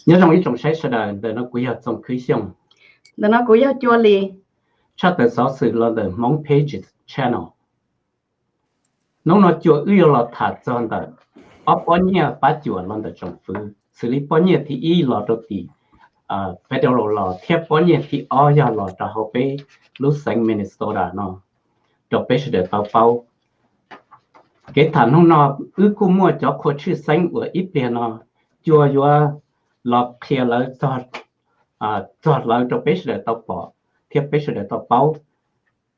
nhớ rằng ý trong sai sẽ là để nó quý hợp trong khí xong để nó quý hợp chua lì chắc là giáo sư là the Hmong Pages channel nó chùa ưu là thật cho nó ở bao nhiêu bắt chùa là the trong phứ xử lý bao nhiêu thì ý là được thì federal law theo bao nhiêu thì ở nhà là cho họ bé lúc sang Minnesota nó cho bé sẽ được bao cái thằng nó cũng mua cho cô chữ sang ở ít tiền nó chùa là kia là cho là cho bé sẽ được bao theo bé sẽ được bao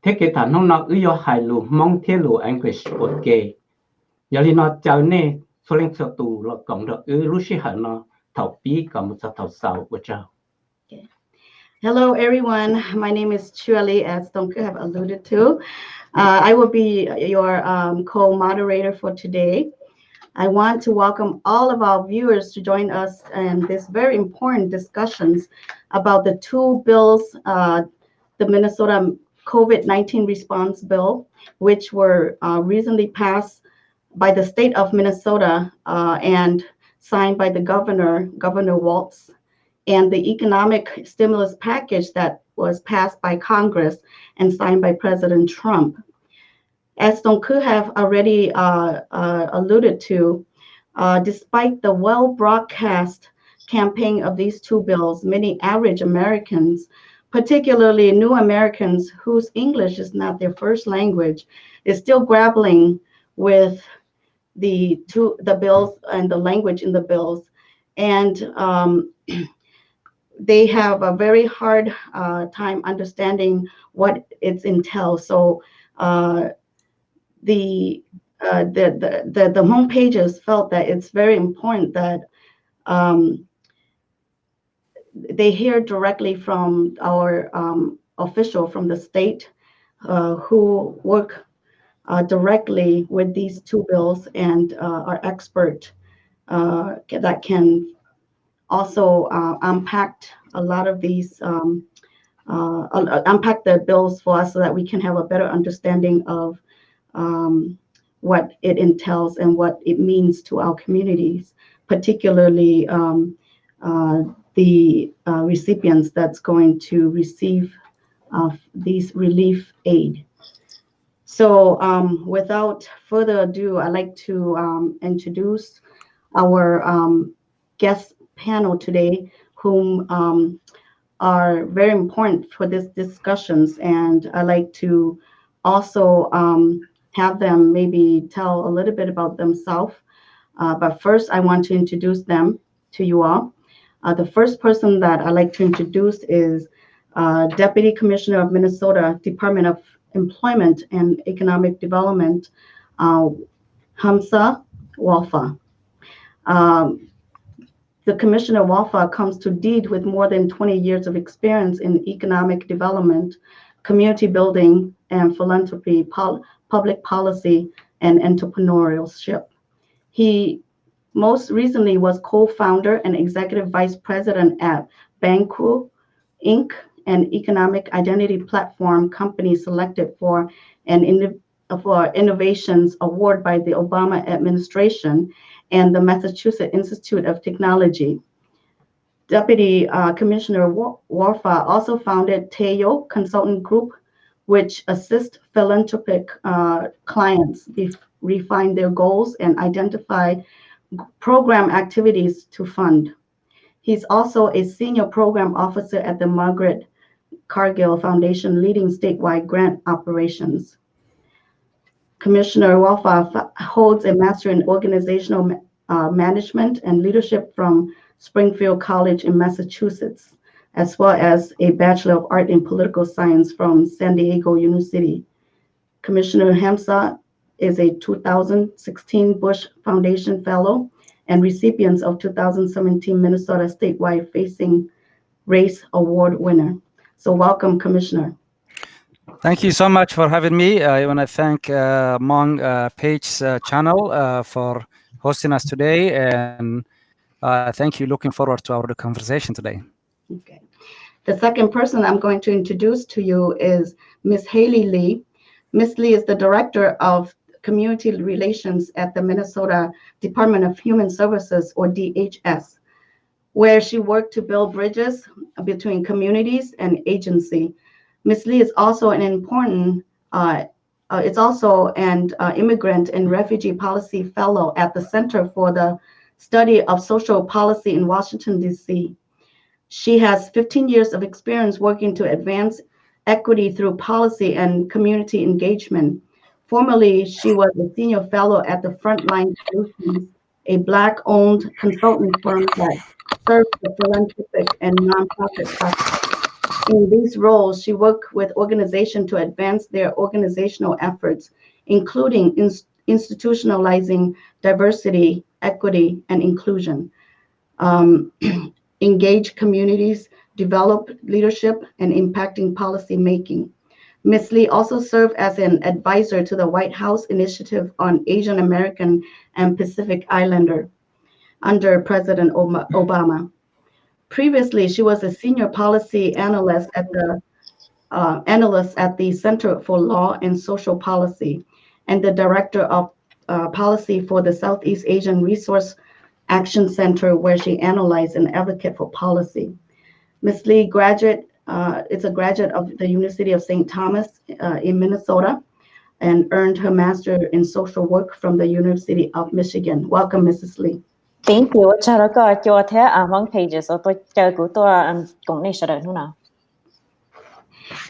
thế cái thằng nó hai lù mong theo lù English ok giờ thì nó chào nè số lượng số tù là cộng được lúc xí hẳn nó thầu bí cộng một thầu sau của cháu. Hello everyone, my name is Chuali, as Donka have alluded to. I will be your co-moderator for today. I want to welcome all of our viewers to join us in this very important discussions about the two bills, the Minnesota COVID-19 response bill, which were recently passed by the state of Minnesota and signed by the Governor Walz, and the economic stimulus package that was passed by Congress and signed by President Trump. As Donku have already alluded to, despite the well-broadcast campaign of these two bills, many average Americans, particularly new Americans whose English is not their first language, is still grappling with the bills and the language in the bills. And they have a very hard time understanding what it entails. So the home pages felt that it's very important that they hear directly from our official from the state who work directly with these two bills and are expert that can also unpack a lot of these, unpack the bills for us so that we can have a better understanding of what it entails and what it means to our communities, particularly the recipients that's going to receive these relief aid. So without further ado, I'd like to introduce our guest panel today, whom are very important for these discussions, and I'd like to also have them maybe tell a little bit about themselves. But first, I want to introduce them to you all. The first person that I'd like to introduce is Deputy Commissioner of Minnesota Department of Employment and Economic Development, Hamza Walfa. The Commissioner Walfa comes to DEED with more than 20 years of experience in economic development, community building, and philanthropy, public policy, and entrepreneurship. He most recently was co-founder and executive vice president at Banku Inc., an economic identity platform company selected for Innovations Award by the Obama administration and the Massachusetts Institute of Technology. Deputy Commissioner Walfa also founded Teo Consultant Group, which assists philanthropic clients refine their goals and identify program activities to fund. He's also a senior program officer at the Margaret Cargill Foundation, leading statewide grant operations. Commissioner Walfa holds a master in organizational management and leadership from Springfield College in Massachusetts, as well as a Bachelor of Art in Political Science from San Diego University. Commissioner Hamza is a 2016 Bush Foundation Fellow and recipient of 2017 Minnesota Statewide Facing Race Award winner. So welcome, Commissioner. Thank you so much for having me. I want to thank Hmong Page channel for hosting us today, and thank you. Looking forward to our conversation today. Okay. The second person I'm going to introduce to you is Ms. Haley Lee. Ms. Lee is the Director of Community Relations at the Minnesota Department of Human Services, or DHS. where she worked to build bridges between communities and agency. Ms. Lee is also an important, it's also an immigrant and refugee policy fellow at the Center for the Study of Social Policy in Washington, D.C. She has 15 years of experience working to advance equity through policy and community engagement. Formerly, she was a senior fellow at the Frontline Solutions, a Black-owned consulting firm that serves the philanthropic and nonprofit sector. In these roles, she worked with organizations to advance their organizational efforts, including institutionalizing diversity, equity, and inclusion. Engage communities, develop leadership, and impacting policy making. Ms. Lee also served as an advisor to the White House Initiative on Asian American and Pacific Islander under President Obama. Previously, she was a senior policy analyst at the Center for Law and Social Policy and the director of policy for the Southeast Asian Resource Action Center, where she analyzed and advocated for policy. Ms. Lee is a graduate of the University of St. Thomas in Minnesota and earned her master in social work from the University of Michigan. Welcome, Mrs. Lee. Thank you. Cho có cho thế vâng pages tôi chơi của tôi cũng này sẽ được nào.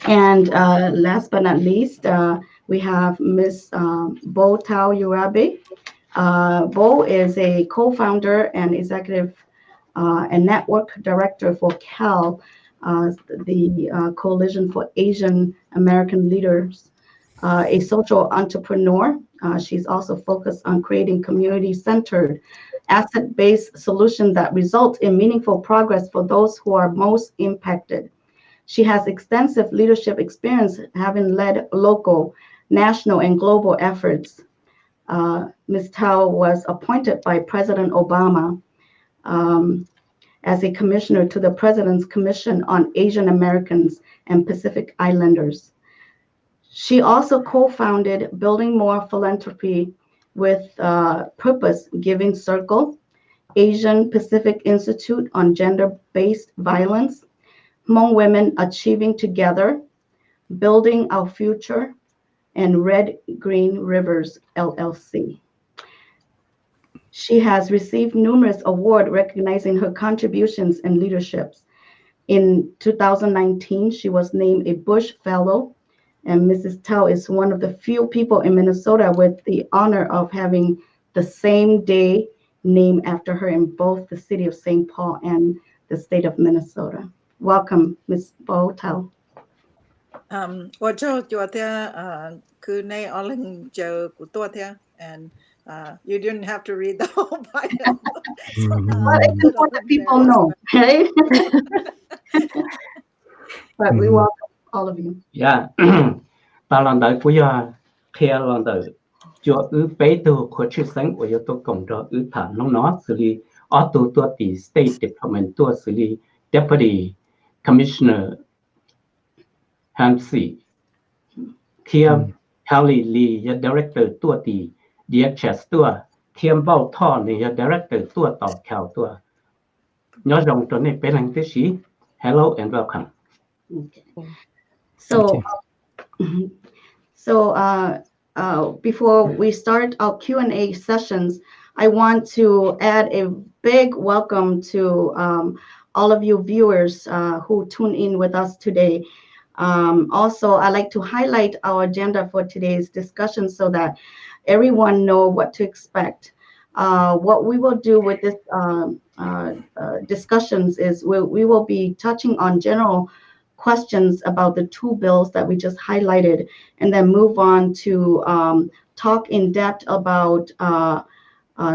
And last but not least, we have Ms. Bo Tao Urabe. Bo is a co-founder and executive and network director for CAL, the Coalition for Asian American Leaders, a social entrepreneur. She's also focused on creating community-centered, asset-based solutions that result in meaningful progress for those who are most impacted. She has extensive leadership experience, having led local, national, and global efforts. Ms. Tao was appointed by President Obama as a commissioner to the President's Commission on Asian Americans and Pacific Islanders. She also co-founded Building More Philanthropy with Purpose Giving Circle, Asian Pacific Institute on Gender-Based Violence, Hmong Women Achieving Together, Building Our Future, and Red Green Rivers, LLC. She has received numerous awards recognizing her contributions and leaderships. In 2019, she was named a Bush Fellow, and Mrs. Tao is one of the few people in Minnesota with the honor of having the same day named after her in both the city of St. Paul and the state of Minnesota. Welcome, Ms. Bo Tao. 我就做的คือใน online เจอกูตัวเท่า and you didn't have to read the whole bio. But it's important that people know, right? But we welcome all of you. Yeah. Ta lần đầu của yo theo lần đầu cho bé tu của chức sinh của yo tu công cho thả nó xử lý ở tu the State Department tu xử lý Deputy Commissioner Ramsey. Theo Kelly Lee ya Director tu the DHS tu Thiêm Bao Tho này ya Director tu tàu khảo tu. Nhớ rằng cho nên bé lang tiếng sĩ. Hello and welcome. Okay. So before we start our Q&A sessions, I want to add a big welcome to all of you viewers who tune in with us today. Also, I'd like to highlight our agenda for today's discussion so that everyone know what to expect. What we will do with this discussions is we will be touching on general questions about the two bills that we just highlighted, and then move on to talk in depth about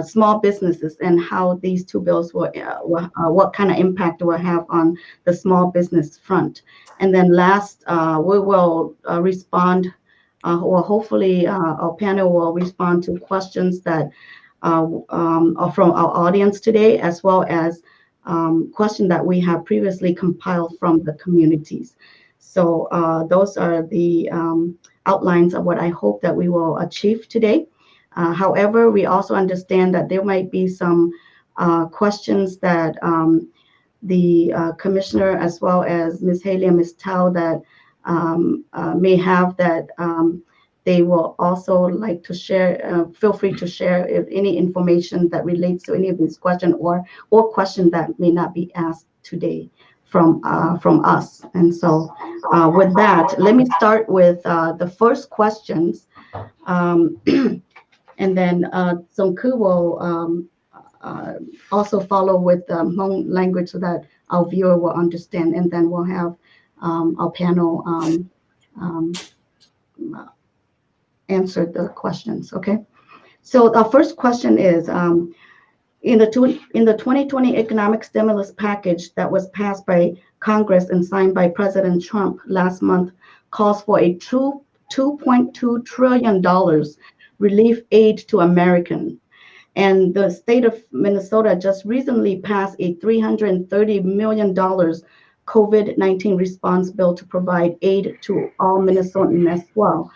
small businesses and how these two bills will, what kind of impact will have on the small business front. And then last, we will respond, or hopefully our panel will respond to questions that are from our audience today, as well as question that we have previously compiled from the communities. So those are the outlines of what I hope that we will achieve today. However, we also understand that there might be some questions that the commissioner as well as Ms. Haley and Ms. Tao that may have that they will also like to share, feel free to share if any information that relates to any of these questions or question that may not be asked today from us. And so with that, let me start with the first questions. And then Songku will also follow with Hmong language so that our viewer will understand, and then we'll have our panel answer the questions. Okay. So our first question is, in the 2020 economic stimulus package that was passed by Congress and signed by President Trump last month calls for a $2.2 trillion relief aid to Americans. And the state of Minnesota just recently passed a $330 million COVID-19 response bill to provide aid to all Minnesotans as well.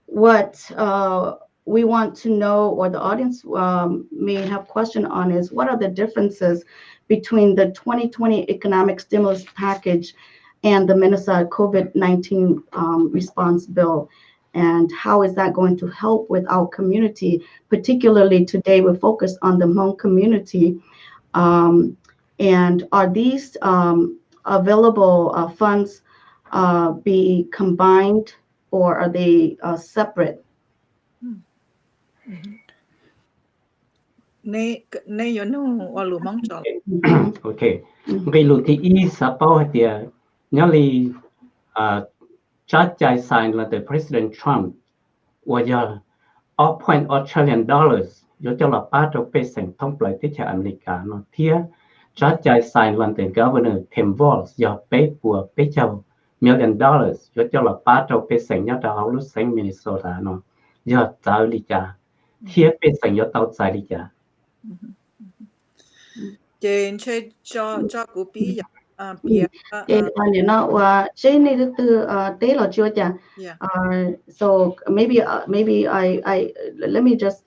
What we want to know, or the audience may have question on, is what are the differences between the 2020 economic stimulus package and the Minnesota COVID-19 response bill? And how is that going to help with our community? Particularly today, we're focused on the Hmong community. And are these available funds be combined, or are they separate? Okay. Vì lúc thì ý sắp bảo thì nhớ li chát chạy sign là the President Trump và giờ $0.8 trillion giờ cho là 8% thông lại tới cho America nó thia chát chạy sign là the Governor Tim Walz giờ bé của bé cho $1 million giờ cho là 8% nhớ cho họ lúc sang Minnesota nó giờ tạo đi cha thia bé sang giờ tạo chạy đi cha. Jane cho của bí so maybe I let me just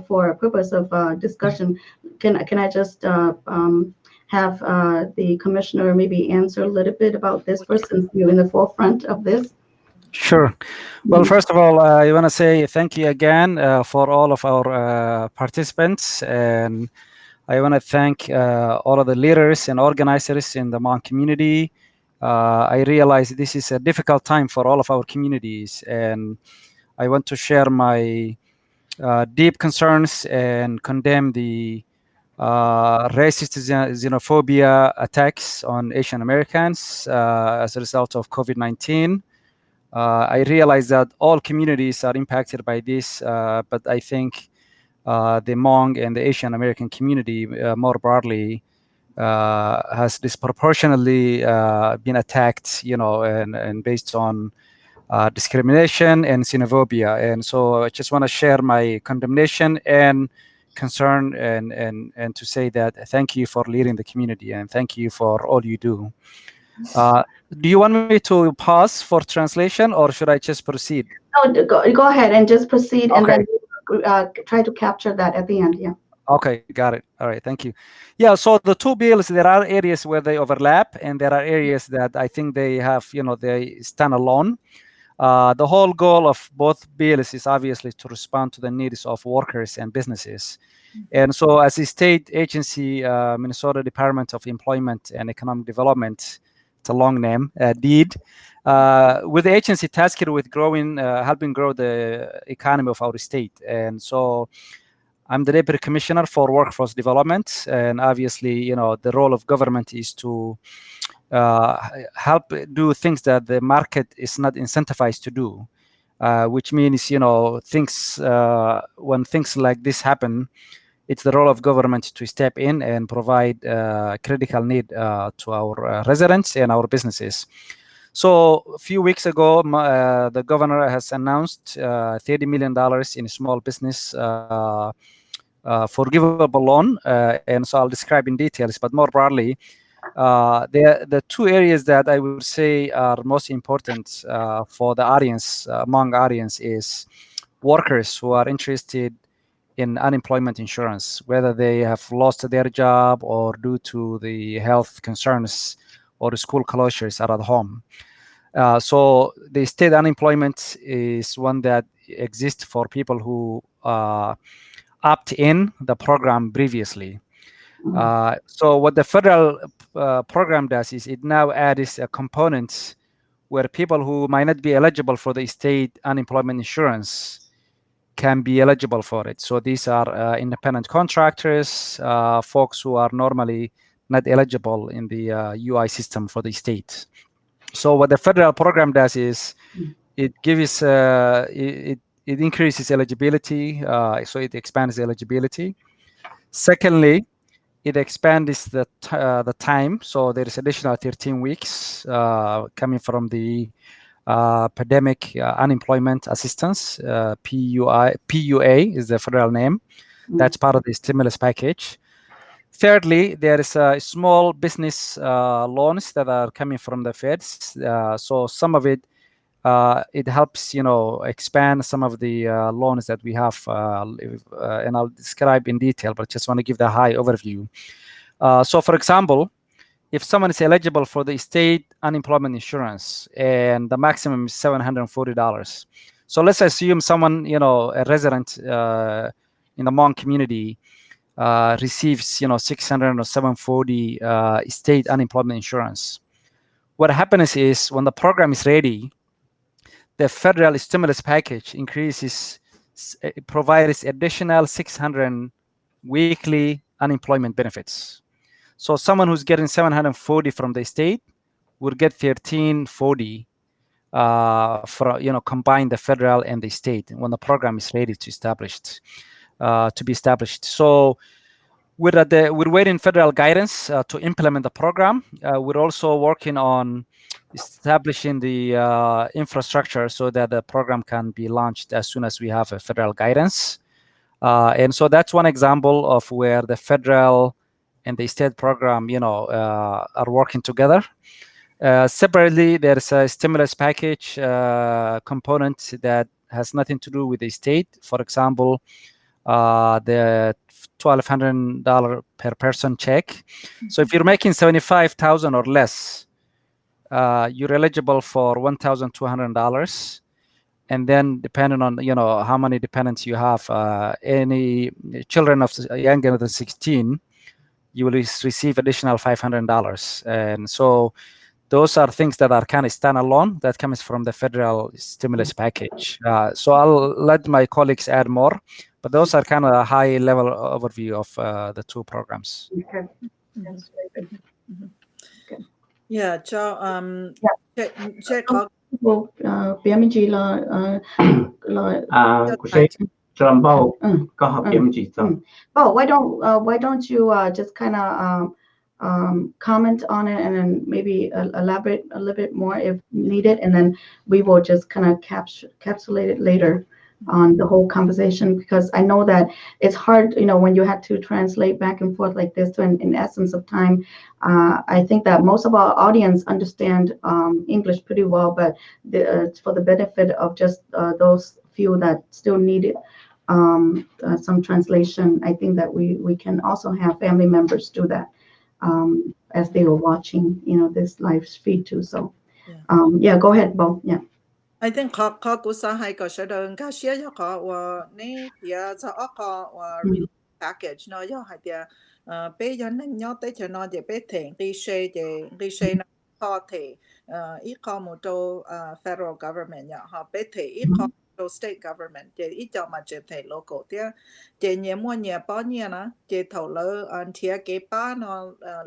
for a purpose of discussion, can I just have the commissioner maybe answer a little bit about this first, since you're in the forefront of this? Sure. Well, first of all, I want to say thank you again for all of our participants, and I want to thank all of the leaders and organizers in the Hmong community. I realize this is a difficult time for all of our communities, and I want to share my deep concerns and condemn the racist xenophobia attacks on Asian Americans as a result of COVID-19. I realize that all communities are impacted by this, but I think the Hmong and the Asian American community more broadly has disproportionately been attacked, and based on discrimination and xenophobia. And so I just want to share my condemnation and concern and to say that thank you for leading the community and thank you for all you do. Do you want me to pause for translation, or should I just proceed? No, go ahead and just proceed, Okay. and then try to capture that at the end. Yeah. Okay, got it. All right, thank you. Yeah, so the two bills, there are areas where they overlap, and there are areas that I think they have, they stand alone. The whole goal of both bills is obviously to respond to the needs of workers and businesses. And so as a state agency, Minnesota Department of Employment and Economic Development, it's a long name, DEED, with the agency tasked with helping grow the economy of our state. And so I'm the Deputy Commissioner for Workforce Development, and obviously, the role of government is to help do things that the market is not incentivized to do, which means, when things like this happen, it's the role of government to step in and provide critical need to our residents and our businesses. So a few weeks ago, the governor has announced $30 million in small business forgivable loan, and so I'll describe in details, but more broadly, the two areas that I would say are most important for the audience, among audience, is workers who are interested in unemployment insurance, whether they have lost their job or due to the health concerns or the school closures are at home. So the state unemployment is one that exists for people who opt in the program previously. So what the federal program does is it now adds a component where people who might not be eligible for the state unemployment insurance can be eligible for it. So these are independent contractors, folks who are normally not eligible in the UI system for the state. So what the federal program does is it gives it increases eligibility, so it expands eligibility. Secondly, it expands the time, so there is additional 13 weeks coming from the pandemic unemployment assistance. PUA is the federal name. That's part of the stimulus package. Thirdly, there is small business loans that are coming from the feds. So some of it helps, expand some of the loans that we have, and I'll describe in detail, but just want to give the high overview. So for example, if someone is eligible for the state unemployment insurance and the maximum is $740. So let's assume someone, a resident in the Hmong community receives, 600 or 740 state unemployment insurance. What happens is when the program is ready, the federal stimulus package provides additional 600 weekly unemployment benefits. So someone who's getting 740 from the state would get 1340 for combine the federal and the state when the program is ready to be established. So we're waiting federal guidance to implement the program. We're also working on establishing the infrastructure so that the program can be launched as soon as we have a federal guidance. And so that's one example of where the federal and the state program, are working together. Separately, there's a stimulus package component that has nothing to do with the state. For example, the $1,200 per person check. So if you're making $75,000 or less, you're eligible for $1,200. And then depending on, how many dependents you have, any children of younger than 16, you will receive additional $500. And so those are things that are kind of standalone that comes from the federal stimulus package. So I'll let my colleagues add more, but those are kind of a high level overview of the two programs. Okay. That's very good. Okay. Yeah, cho PMG là của sẽ tròn bao có học kiếm gì sao? Oh, why don't you just kind of comment on it and then maybe elaborate a little bit more if needed, and then we will just kind of capsulate it later on the whole conversation, because I know that it's hard, when you have to translate back and forth like this in essence of time. I think that most of our audience understand English pretty well, but for the benefit of just those few that still need it, some translation, I think that we can also have family members do that as they were watching, this live feed too. So yeah, go ahead, Bo. Yeah. I think เขากุศลให้ก็เดินก็เชื่อเขาว่านี่เดี๋ยวจะออกว่า relief package เนาะย่อให้เดี๋ยวไปยันนั่งย่อแต่จะนอนจะไปถึงที่เชนะข้อที่อีกข้อมูลตัวfederal government ย่อเขาไปถึงอีกข้อมูล state government จะอีกจะมาจะถึง local เดี๋ยวจะเนี่ยมั่วเนี่ยป้อนเนี่ยนะจะถอดเลยอันเทียเก็บป้าเนาะ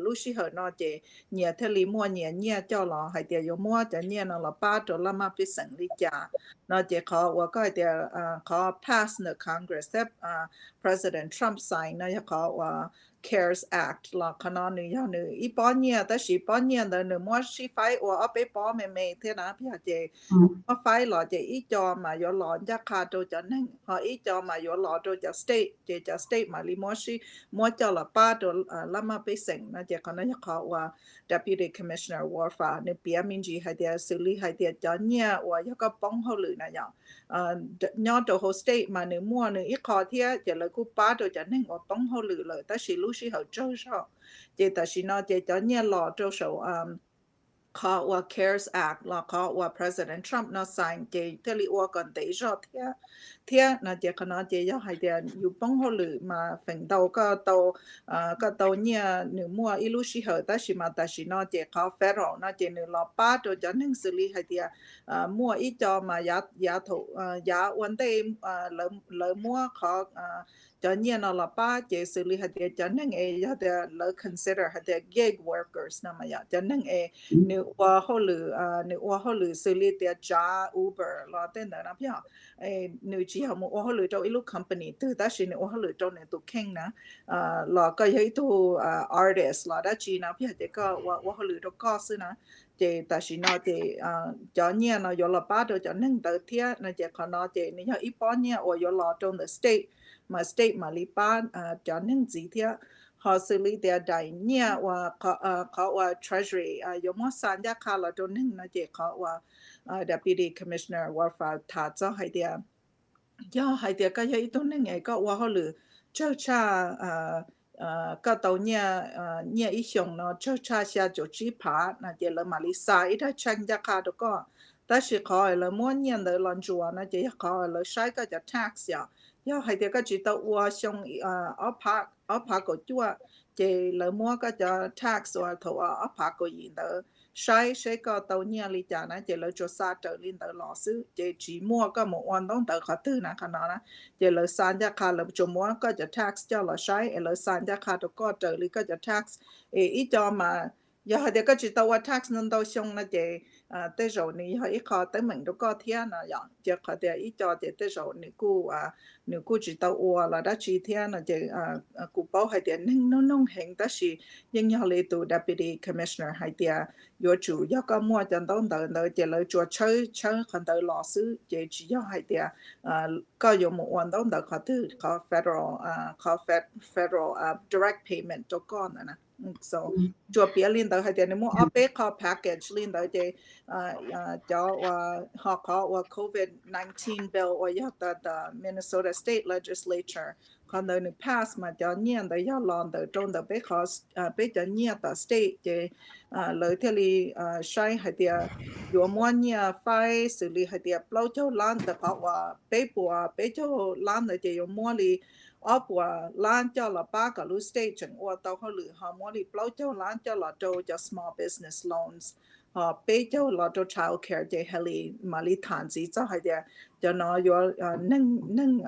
ลูกศิษย์เนาะจะเนี่ยทะเลมั่วเนี่ยเจ้าหล่อให้เดี๋ยวยมั่วจะเนี่ยเนาะละป้าตัวละมาไปสั่งลิจ่าเนาะจะเขาว่าก็เดี๋ยวเขา pass ใน Congress แต่President Trump sign เนาะจะเขาว่าCARES Act ละขนาดนี้อย่างนึงอีป้อนเนี่ยแต่สิป้อนเนี่ยแต่หนึ่งมั่วสิไฟว่าเอาไปป้อนเมย์เท่านะพี่อาเจว่าไฟหล่อจะอีจอมาย้อนหล่อจะขาดตัวจะนั่งพออีจอมาย้อนหล่อตัวจะ state จะ state มาลิมั่วเจ้าละป้าตัวละมาไปเซ็งนะจะเขาเนี่ยเขาว่า Deputy Commissioner Warfa ในเปียมินจีให้เดียสิริให้เดียจอเนี่ยว่ายังก็ป้องเขาหรือ lử này nhớ đồ hồ state mà nếu mua nếu ít khó thì giờ là cú ba đồ cho nên ở tông hồ lử lợi ta chỉ lúc chỉ hậu trâu sao chỉ ta chỉ nói chỉ cho nhớ lọ trâu sầuเขาว่า CARES Act แล้วเขาว่า President Trump น่ะ sign เจเทลีว่ากันเตจอเทียน่ะเจขณะเจยาให้เดียอยู่ป้องเขาหรือมาฝงเตาก็เตาเนี่ยหนึ่งมัวอีลูชิเหอแต่ชิมาแต่ชินอเจเขา Federal น่ะเจหนึ่งล้อป้าตัวจะหนึ่งสิริให้เดียมัวอีจอมายาถูยาวันเตเลยมัวเขาcho nhiên là ba chế xử lý hạt cho nên giờ để lỡ consider hạt gig workers nè mà cho nên nếu qua họ lử xử lý để trả Uber là tên đó nè nếu chỉ họ một họ lử cho ilu company từ đó chỉ nếu họ lử cho nên tụ keng nè là cái ấy tụ artist là đó chỉ nè phía cái họ lử cho có sự nè chế ta chỉ nói chế cho nhiên là do là ba đồ cho nên tới thế là chế còn nói chế nếu ít bao nhiêu ở do là trong the state mà state mà lý ba cho nên gì thế họ xử lý để đại nhẹ và họ treasury do mỗi sản gia khá là cho nên là chế họ deputy commissioner và phải thả cho hai địa do hai địa cái gì đó nên ngày có họ lử cho cha cái tàu nhẹ ý xong nó cho cha xe cho chi phá là chỉ là mà lý sai ít tranh giá cả đó có,但是เขาlà mỗi年的lan主那只เขาlà sai cáiจะ tax 呀，要係啲個知道我上拍個做，只là mỗi cáiจะ tax 或頭拍個嘢的。sai có tàu nhà lý trả nó chỉ là cho xa trở lên tới lò sư chỉ mua có một quan đông tới khó tư nè khả nó chỉ là sản gia khá là cho mua có cho tax cho là sai là sản gia khá có trở lên có cho tax ít cho mà giờ họ có chỉ tàu tax nên tàu xong nó chỉ tới rồi này họ ít khó tới mình đâu có thiên là vậy chỉ họ để ít cho chỉ tới rồi nếu cô chỉ tàu là đã chỉ thiên là chỉ cụ bảo hay để nông hình đó là nhưng họ lấy từ deputy commissioner hay để有主要个么讲到的这来做车看到老师这主要系的个有冇运动的佢都佢 federal direct payment 做干的呢so 做别领导系的你冇阿俾佢 package 领導嘅就話佢COVID-19 bill 或者的 Minnesota State Legislature 看到你 pass 嘛就念的要浪的中的俾佢俾就念的 state 嘅lời theo li sai hay dia yo moanya fai xử lý hay dia plau châu lan de pa wa pe châu lan de yo mo li op wa lan cho là ba ka lu state chang wa tao ho lu ha mo li plau châu lan cho là châu cho small business loans pe châu là cho child care de heli mali than ji cho hay dia cho nó yo nâng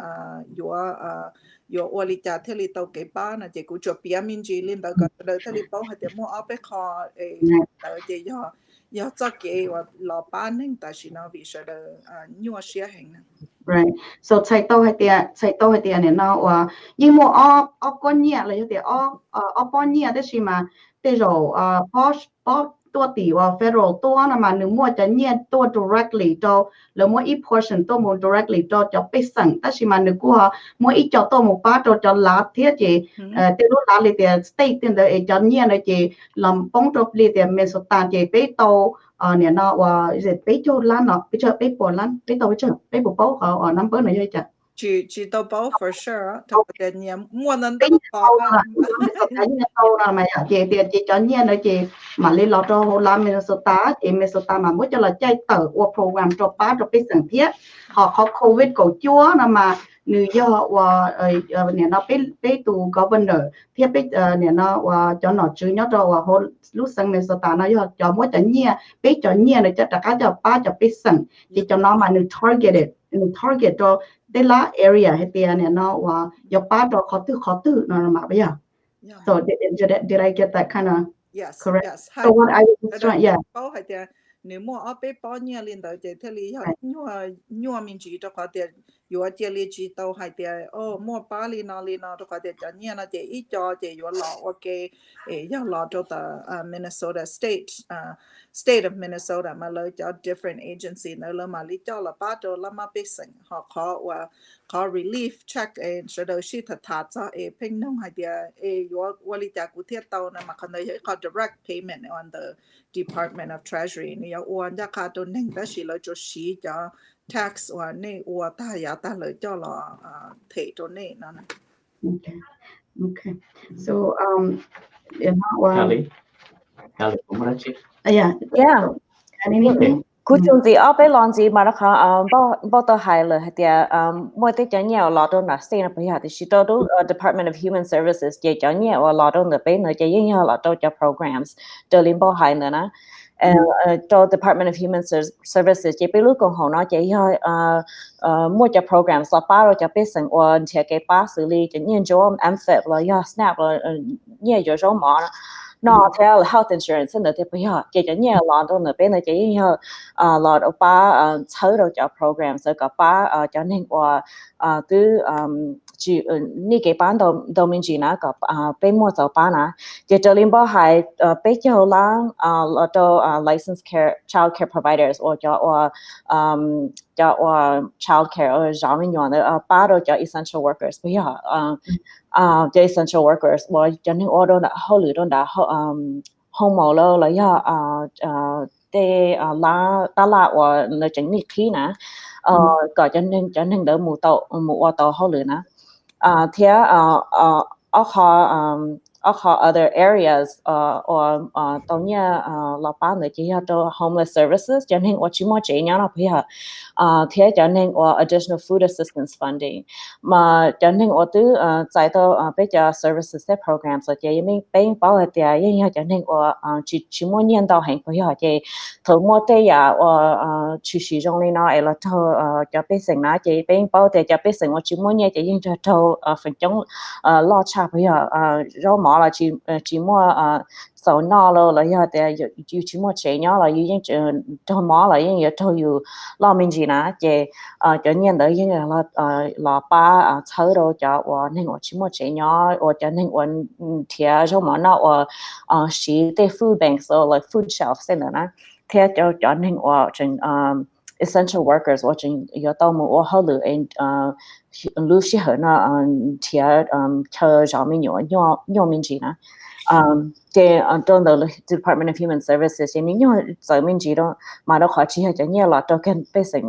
yo oli cha theli tàu cái ba na chỉ cũng cho bia min ji lên đó cái đời theli bao hay để mua áo bé kho đời chỉ yo cho cái và lò ba nên ta chỉ nói vì sao đời nhua xia hình right so chạy tàu hay tiền này nó nhưng mà ở con nhẹ là như thế ở con nhẹ đấy chỉ mà thế rồi postตัวตีว่า federal ตัวนะมันหนึ่งมั่วจะเนี่ยตัว directly จอแล้วมั่วอี portion ตัวมั่ว directly จอจะไปสั่งแต่ชิมันหนึ่งกูฮะมั่วอีจอตัวมั่วป้าจอลาเทียเจเตลูลาเลยเดีย state เดียจะเนี่ยเลยเจลำป้องจบเลยเดียเมนสตาเจไปโตเนี่ยนะว่าจะไปโจล้านเนาะไปเจอไปปวดล้านไปโตไปเจอไปปวดเป้าเขาnumber ไหนเลยจ้ะchỉ tàu bao for sure thôi để nhà mua nên tàu cái nhà tàu là mày chị cho nhà nữa chị mà lên lọt cho làm Minnesota mà muốn cho là chạy tờ của program cho ba cho cái sản thiết họ có Covid cổ chúa là mà New York và nhà nó bị tù governor thiết bị nhà nó và cho nó chứ nhớ cho và hồi lúc sang Minnesota nó cho mỗi cho nhà bị cho nhà này cho tất cả cho ba cho cái sản thì cho nó mà new target cho đây là area hay tiền này nó và do ba cho khó tư nó mà bây giờ so did I get that kind of correct so what I was trying bao hay tiền nếu mua ở bên bao nhiêu liên tới thì thế lý nhua mình chỉ cho có tiền yo chia li chỉ tàu hay tiền mua ba li nó cho có tiền cho nhiều là chỉ ít cho chỉ yo lọ ok yo lọ cho the Minnesota state of Minnesota mà lấy cho different agency nó là mà lý cho là ba cho là mà biết sinh họ có relief check so đó chỉ thật cho pin nông hay tiền yo lý cho cụ thể tàu mà còn đây có direct payment on the Department of Treasury 你有按一卡到拎得是來做市咗 tax ว่านี่ว่าตายาตาเลยเจ้าหล่อเทตัวนี้นั่นนะ Okay. So Kali cũng rất chứ yeah. And anything? คุณจงจีเอาไปลองจีมาแล้วค่ะบ่ต่อหายเลยเดี๋ยวมื่อที่จะเนี่ยเราต้องนัดสิ่งไปหาที่ชิโต้ดู Department of Human Services จะเนี่ยว่าเราต้องไปเนจะยิ่งเราต้องจะ programs จะลิมบ่หายเลยนะตัว Department of Human Services จะไปรู้กองของเนาะจะย่อยมั่วจะ programs เราป้าเราจะไปสังวนเทียเกป้าสื่อลีจะเนี่ยจอม MFIP เราย่อ SNAP เราเนี่ยจะจอมหมอnó theo health insurance nó thì bây giờ chỉ cho nhiều lo đâu nữa bên này chỉ nhiều lo đâu ba chơi đâu cho program rồi cả ba cho nên qua từ chỉ ní cái bán đầu mình chỉ nó cả bên mua cho ba nè chỉ cho liên bảo hay bên cho lang lo đâu licensed child care providers or cho child care or giáo viên nhỏ nữa ba đâu cho essential workers bây giờ cho essential workers và cho nên ở đó đã hỗ lửa đó đã home mall lo là ya để ta là và nó chính là khi nè có cho nên đỡ mù tàu hỗ lửa nè thì other areas or tao nhá là bán được chỉ cho homeless services cho nên ở chỉ mua chỉ nhá là bây giờ thì cho nên ở additional food assistance funding mà cho nên ở từ tại tao bây giờ services programs rồi chỉ mình bên bảo thì như cho nên ở chỉ mua nhân tao hành bây giờ chỉ thử mua thế ya ở chỉ sử dụng lên nó là thâu cho bên sinh nó chỉ bên bảo thì cho bên sinh ở chỉ mua nhân chỉ như cho thâu phần chống lo cha bây giờ rau mỏ là chỉ mua sầu no là giờ thì chỉ mua chế nhỏ là như cho mỏ là như cho you lo mình gì nè chị cho nên đấy như là ba chơi đồ cho và nên chỉ mua chế nhỏ và cho nên thiệt cho mỏ nó chỉ để food banks or like food shelves nữa nè thiệt cho nên trên essential workers watching your tao mua hỗ trợ lúc xí hơn nó thiệt cho giáo mình nhỏ mình gì nè cái trong the Department of Human Services thì mình nhớ giáo mình gì đó mà nó khó chỉ là cho nhiều là cho cái basic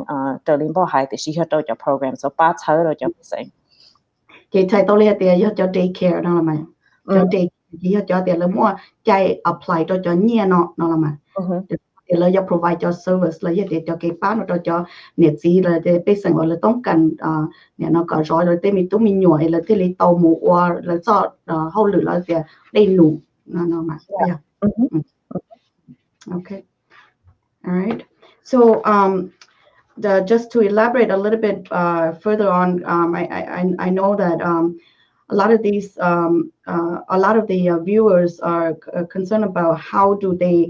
cho liên bảo hại thì chỉ cho program so ba chơi rồi cho basic cái thay tôi lấy tiền cho daycare đó là mày cho daycare cho tiền là mua chạy apply cho nhiều nó là mày thì là cho provide cho service là để cho cái bán nó cho nhiệt gì là để bây giờ gọi làต้องการเนี่ยnó có rồi rồi mình tụi mình nhồi là thì tàu mù qua là cho hậu lửa là để đầy đủ nó mà yeah. Okay, all right, so just to elaborate a little bit further on, I know that a lot of these a lot of the viewers are concerned about how do they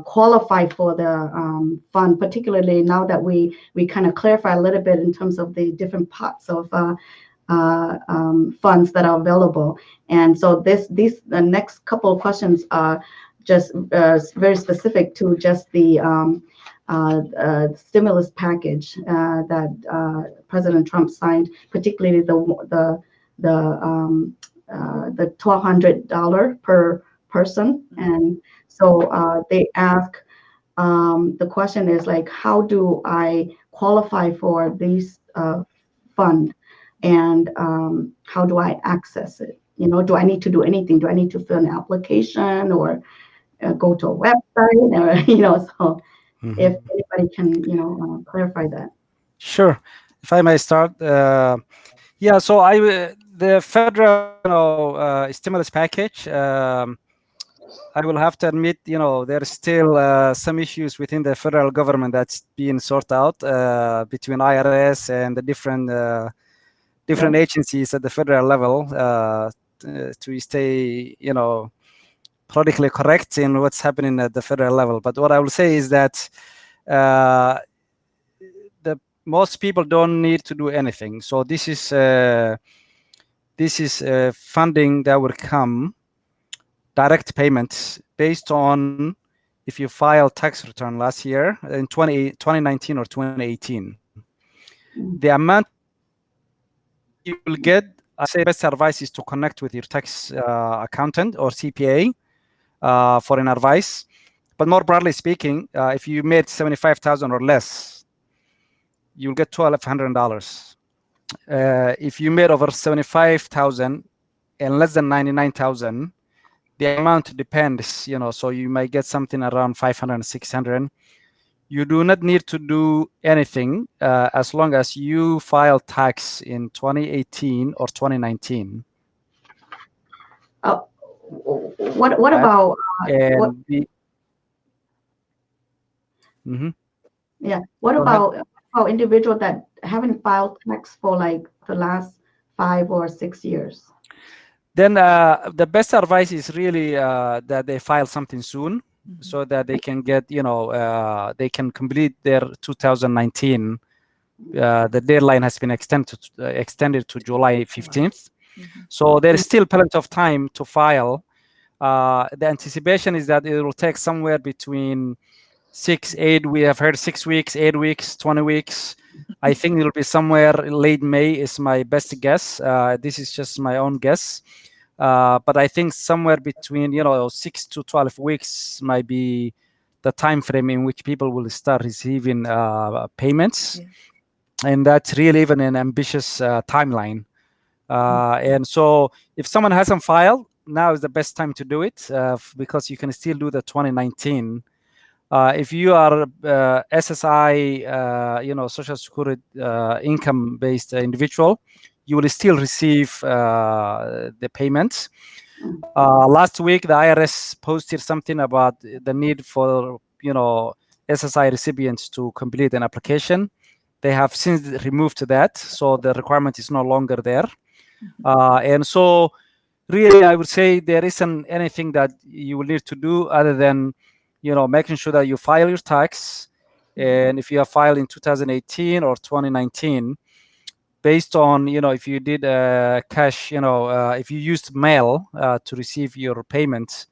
qualify for the fund, particularly now that we kind of clarify a little bit in terms of the different pots of funds that are available. And so the next couple of questions are just very specific to just the stimulus package that President Trump signed, particularly the $1,200 per person. And so they ask, the question is like, how do I qualify for this fund, and how do I access it? You know, do I need to do anything? Do I need to fill an application or go to a website, or so if anybody can clarify that. Sure, if I may start. Yeah, so the federal stimulus package, I will have to admit, there's still some issues within the federal government that's being sorted out between IRS and the different agencies at the federal level to stay, politically correct in what's happening at the federal level. But what I will say is that most people don't need to do anything. So this is funding that will come, direct payments based on if you filed tax return last year in 2019 or 2018. The amount you will get, I say best advice is to connect with your tax accountant or CPA for an advice. But more broadly speaking, if you made $75,000 or less, you'll get $1,200. If you made over 75,000 and less than 99,000, the amount depends, you know, so you might get something around 500, 600. You do not need to do anything as long as you file tax in 2018 or 2019. What about and what about individuals that haven't filed tax for like the last 5 or 6 years? Then the best advice is really that they file something soon, so that they can get, you know, they can complete their 2019. The deadline has been extended to July 15th. So there is still plenty of time to file. The anticipation is that it will take somewhere between 6, 8. We have heard 6 weeks, 8 weeks, 20 weeks. I think it'll be somewhere late May is my best guess. This is just my own guess. But I think somewhere between, you know, 6 to 12 weeks might be the time frame in which people will start receiving payments. And that's really even an ambitious timeline. And so if someone hasn't filed, now is the best time to do it because you can still do the 2019. If you are SSI, you know, Social Security income-based individual, you will still receive the payments. Last week, the IRS posted something about the need for, you know, SSI recipients to complete an application. They have since removed that, so the requirement is no longer there. And so really, I would say there isn't anything that you will need to do other than, you know, making sure that you file your tax. And if you have filed in 2018 or 2019, based on, you know, if you did cash, you know, if you used mail to receive your payment,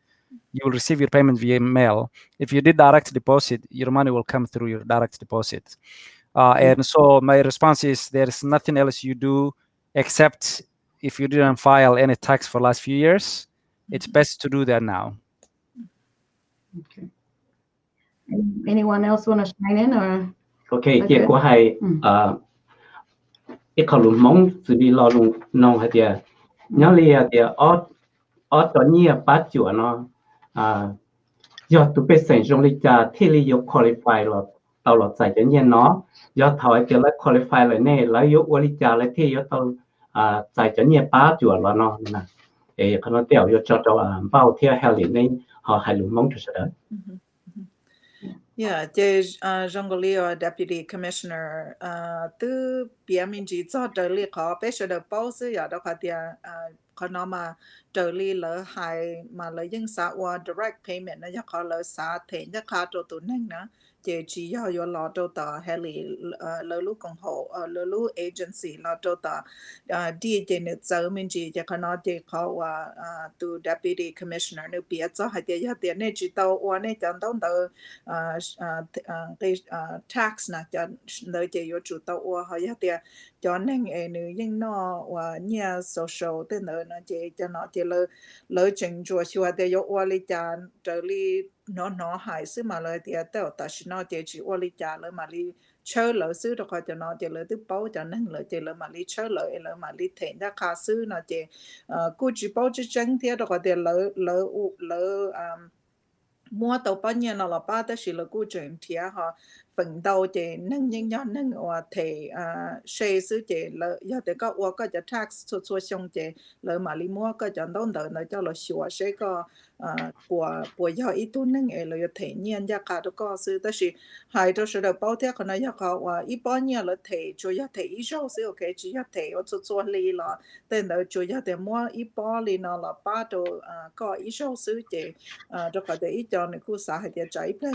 you will receive your payment via mail. If you did direct deposit, your money will come through your direct deposit. And so my response is there is nothing else you do except if you didn't file any tax for the last few years, it's best to do that now. Okay. Anyone else want to chime in or? Okay, kia của hai ít khẩu lùm mong xử lý lo lùm nông hạt địa nhớ li hạt địa ở tận nhà bắt chuột nó do tụi bây giờ trong lịch trả thì li yếu qualify là tàu lọt giải cho nhà nó do thổi cho lấy qualify lại nè lấy yếu lịch trả lại thì yếu tàu giải cho nhà bắt chuột là nó nè thì nó tiểu yếu cho bao theo hệ lụy nên họ hay lùm mong cho đó. Yeah, Jongleo Deputy Commissioner từ phía mình chỉ cho trợ lý khó bây giờ được bao giờ ya đó cái có nó mà trợ lý lỡ hay mà lỡ những xã qua direct payment nó ya có lỡ xã thế ya có cho tụi nên nữa chỉ要lo cho ta hệ lý lỡ lúc công hộ lỡ lúc agency lo cho ta đi trên nước giờ mình chỉ có nó chỉ có từ Deputy Commissioner nước phía cho hay ya tiền này chỉ tao qua này chẳng tao cái tax na cho nơi chỉ có chủ tàu qua hay ya cho nên nữ những nó nhà social tên nó chỉ cho nó chỉ lỡ chỉnh chùa chùa thì có qua lý cha trợ lý nó hại xứ mà lời thì tao ta nó chỉ qua lý cha lỡ mà lý chơi lỡ xứ đó coi cho nó chỉ lỡ tiếp bao cho nên lỡ chỉ lỡ mà lý chơi lỡ mà lý thèn ra khá xứ nó chỉ cứ chỉ bao chỉ tránh thì đó coi thì lỡ mua tàu bao nhiêu nó là ba tới chỉ là cứ chuyện thì họ phần đầu chỉ nâng những nhóm nâng ở thể xây xứ chỉ lỡ giờ thì có qua có cho tax số xong chỉ lỡ mà đi mua có cho đông đỡ nó cho là sửa sẽ có của giờ ít tu nâng ở lỡ thể nhiên ra cả đó có xứ tới chỉ hai đó sẽ được bao thế còn nó giờ có ít bao nhiêu là thể chủ yếu thể ít số xứ ok chỉ là thể ở chỗ lì là tên đó chủ yếu thể mua ít bao lì nó là ba đồ có ít số xứ chỉ đó có thể ít cho nên khu xã hay chạy phải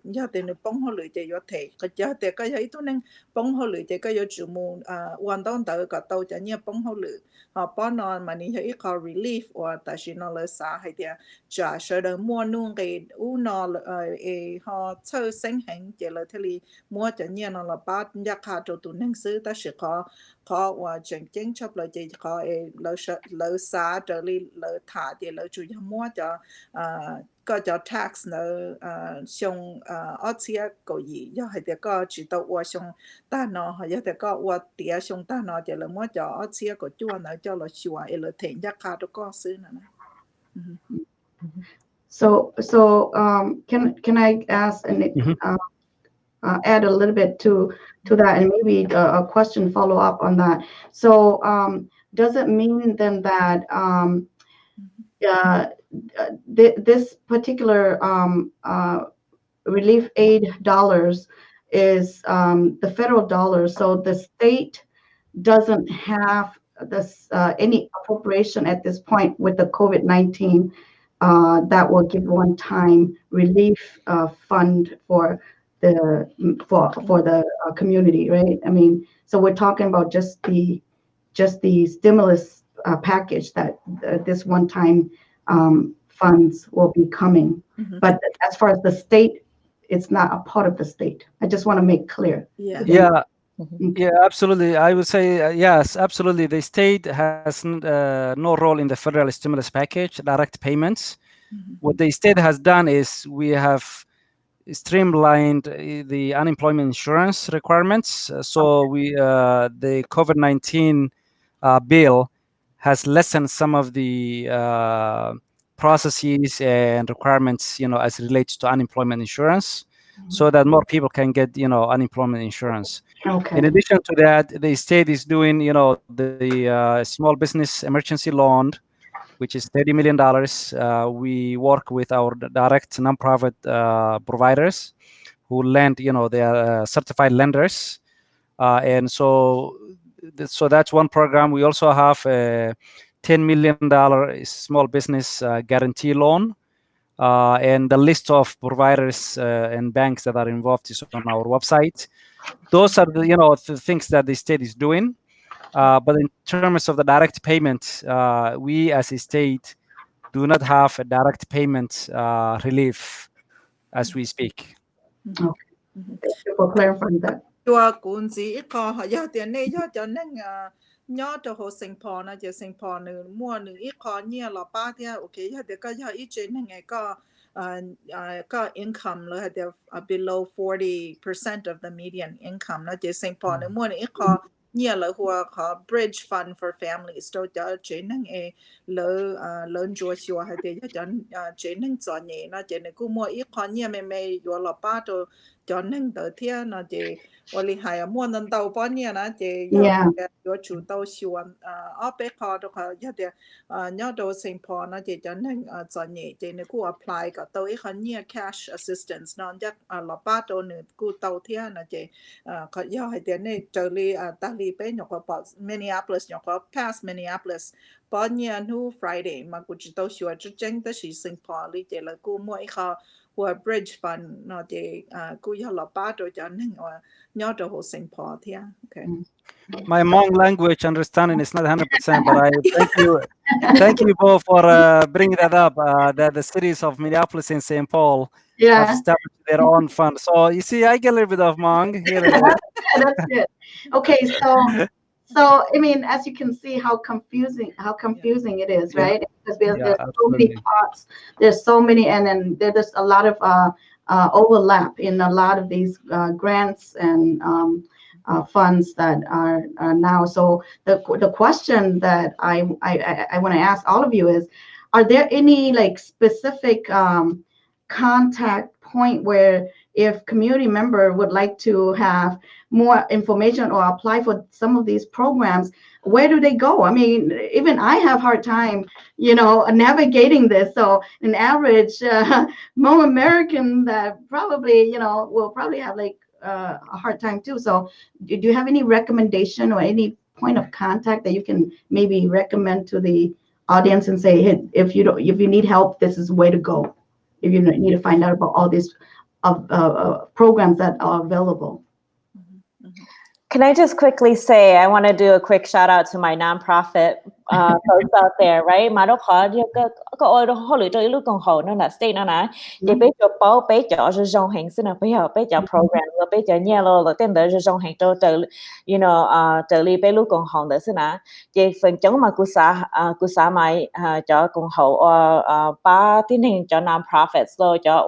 giờ thì nó bông họ lựa chỉ có thể cái giờ thì cái ấy tôi nên bông họ lựa chỉ cái giờ chủ mù hoàn toàn tới cái tàu chỉ như bông họ lựa họ bao nó mà ní hay có relief hoặc tại vì nó là xã hay thì trả sợ được mua luôn cái nó họ chơi sinh hành chỉ là thế li mua chỉ như nó là ba giá cả cho tụi nên xứ ta sẽ khó và chẳng chính chấp lời chỉ khó lỡ xa trở đi lỡ thả thì lỡ chủ yếu mua cho có cho tax lỡ xong ở chia có gì do hay có chỉ tàu qua xong ta nó hay là có qua tiệt xong ta nó chỉ là mua cho ở chia có chua nó cho là chua lỡ thèn giá cả đó có xứ nữa. So can I ask and add a little bit to that, and maybe a question follow up on that. So does it mean then that this particular relief aid dollars is the federal dollars, so the state doesn't have this any appropriation at this point with the COVID-19 that will give one-time relief fund for the community, right? I mean, so we're talking about just the stimulus package that this one-time funds will be coming. But as far as the state, it's not a part of the state. I just want to make clear. Yeah, absolutely. I would say yes, absolutely. The state has no role in the federal stimulus package, direct payments. What the state has done is we have streamlined the unemployment insurance requirements. So the COVID-19 bill has lessened some of the processes and requirements, as it relates to unemployment insurance, so that more people can get, unemployment insurance. Okay. In addition to that, the state is doing, the small business emergency loan, which is $30 million. We work with our direct nonprofit providers who lend, they are certified lenders. And so that's one program. We also have a $10 million small business guarantee loan. And the list of providers and banks that are involved is on our website. Those are the things that the state is doing. But in terms of the direct payment, we as a state do not have a direct payment relief as we speak. Okay. Thank you for clarifying that. Chùa cũng chỉ có họ giờ tiền này giờ cho nên nhớ cho họ sinh phò na giờ sinh phò nữa mua nữa ít khó nhiều là ba thì ok giờ để có giờ ít trên này có income là để below 40% of the median income na giờ sinh phò nữa mua nữa ít khó nhiều là họ bridge fund for families đâu cho trên này lớn chùa chùa hay để cho trên này cho nhẹ na trên này cũng mua ít khó nhiều mấy giờ là ba cho nên tới thiên nó chỉวันนี้หายม้วนนั่นเตาป้อนเนี่ยนะเจยอดชูเตาชวนอ้อเป๊กพอตัวเขายอดเดียยอดโดสิงพอนะเจจะนั่งจอนเนี่ยเจเนี่ยกู apply กับเตาอีกคนเนี่ย cash assistance นอนจากหลับป้าตัวหนึ่งกูเตาเที่ยนะเจเขายอดให้เดียเนี่ยเจอรีตาลีไปหยกว่าปอ Minneapolis หยกว่า past Minneapolis ป้อนเนี่ยนู่ Friday มากูจะเตาชวนจะเจ๊งแต่สีสิงพอลีเจแล้วกูมั่วอีกเขาหัว bridge fund เนาะเจกูยอดหลับป้าตัวจะนั่งว่าnhớ đồ hồ sinh part, yeah. Okay. My Hmong language understanding is not 100%, but I thank you both for bringing that up. That the cities of Minneapolis and St. Paul have established their own fund. So you see, I get a little bit of Hmong here and there. That's good. Okay, so I mean, as you can see, how confusing it is, right? Because there's so many parts, there's so many, and then there's a lot of overlap in a lot of these grants and funds that are now. So the question that I want to ask all of you is, are there any like specific contact point where if community member would like to have more information or apply for some of these programs, where do they go? I mean, even I have hard time, navigating this. So an average Hmong American that probably, will probably have like a hard time too. So do you have any recommendation or any point of contact that you can maybe recommend to the audience and say, hey, if you need help, this is the way to go. If you need to find out about all these programs that are available. Can I just quickly say, I want to do a quick shout out to my nonprofit folks out there, right? Mà đó khó có ôi đó họ lựa cho lúc còn hậu nó là state nó nè, chỉ biết cho báo biết cho trong hành sinh là bây giờ biết cho program rồi biết cho nhà lo rồi tên đó trong hành cho you know trợ lý biết lúc còn hậu đó xin nè, chỉ phần chống mà cú sa mai cho còn hậu ba tiến hành cho non-profits rồi cho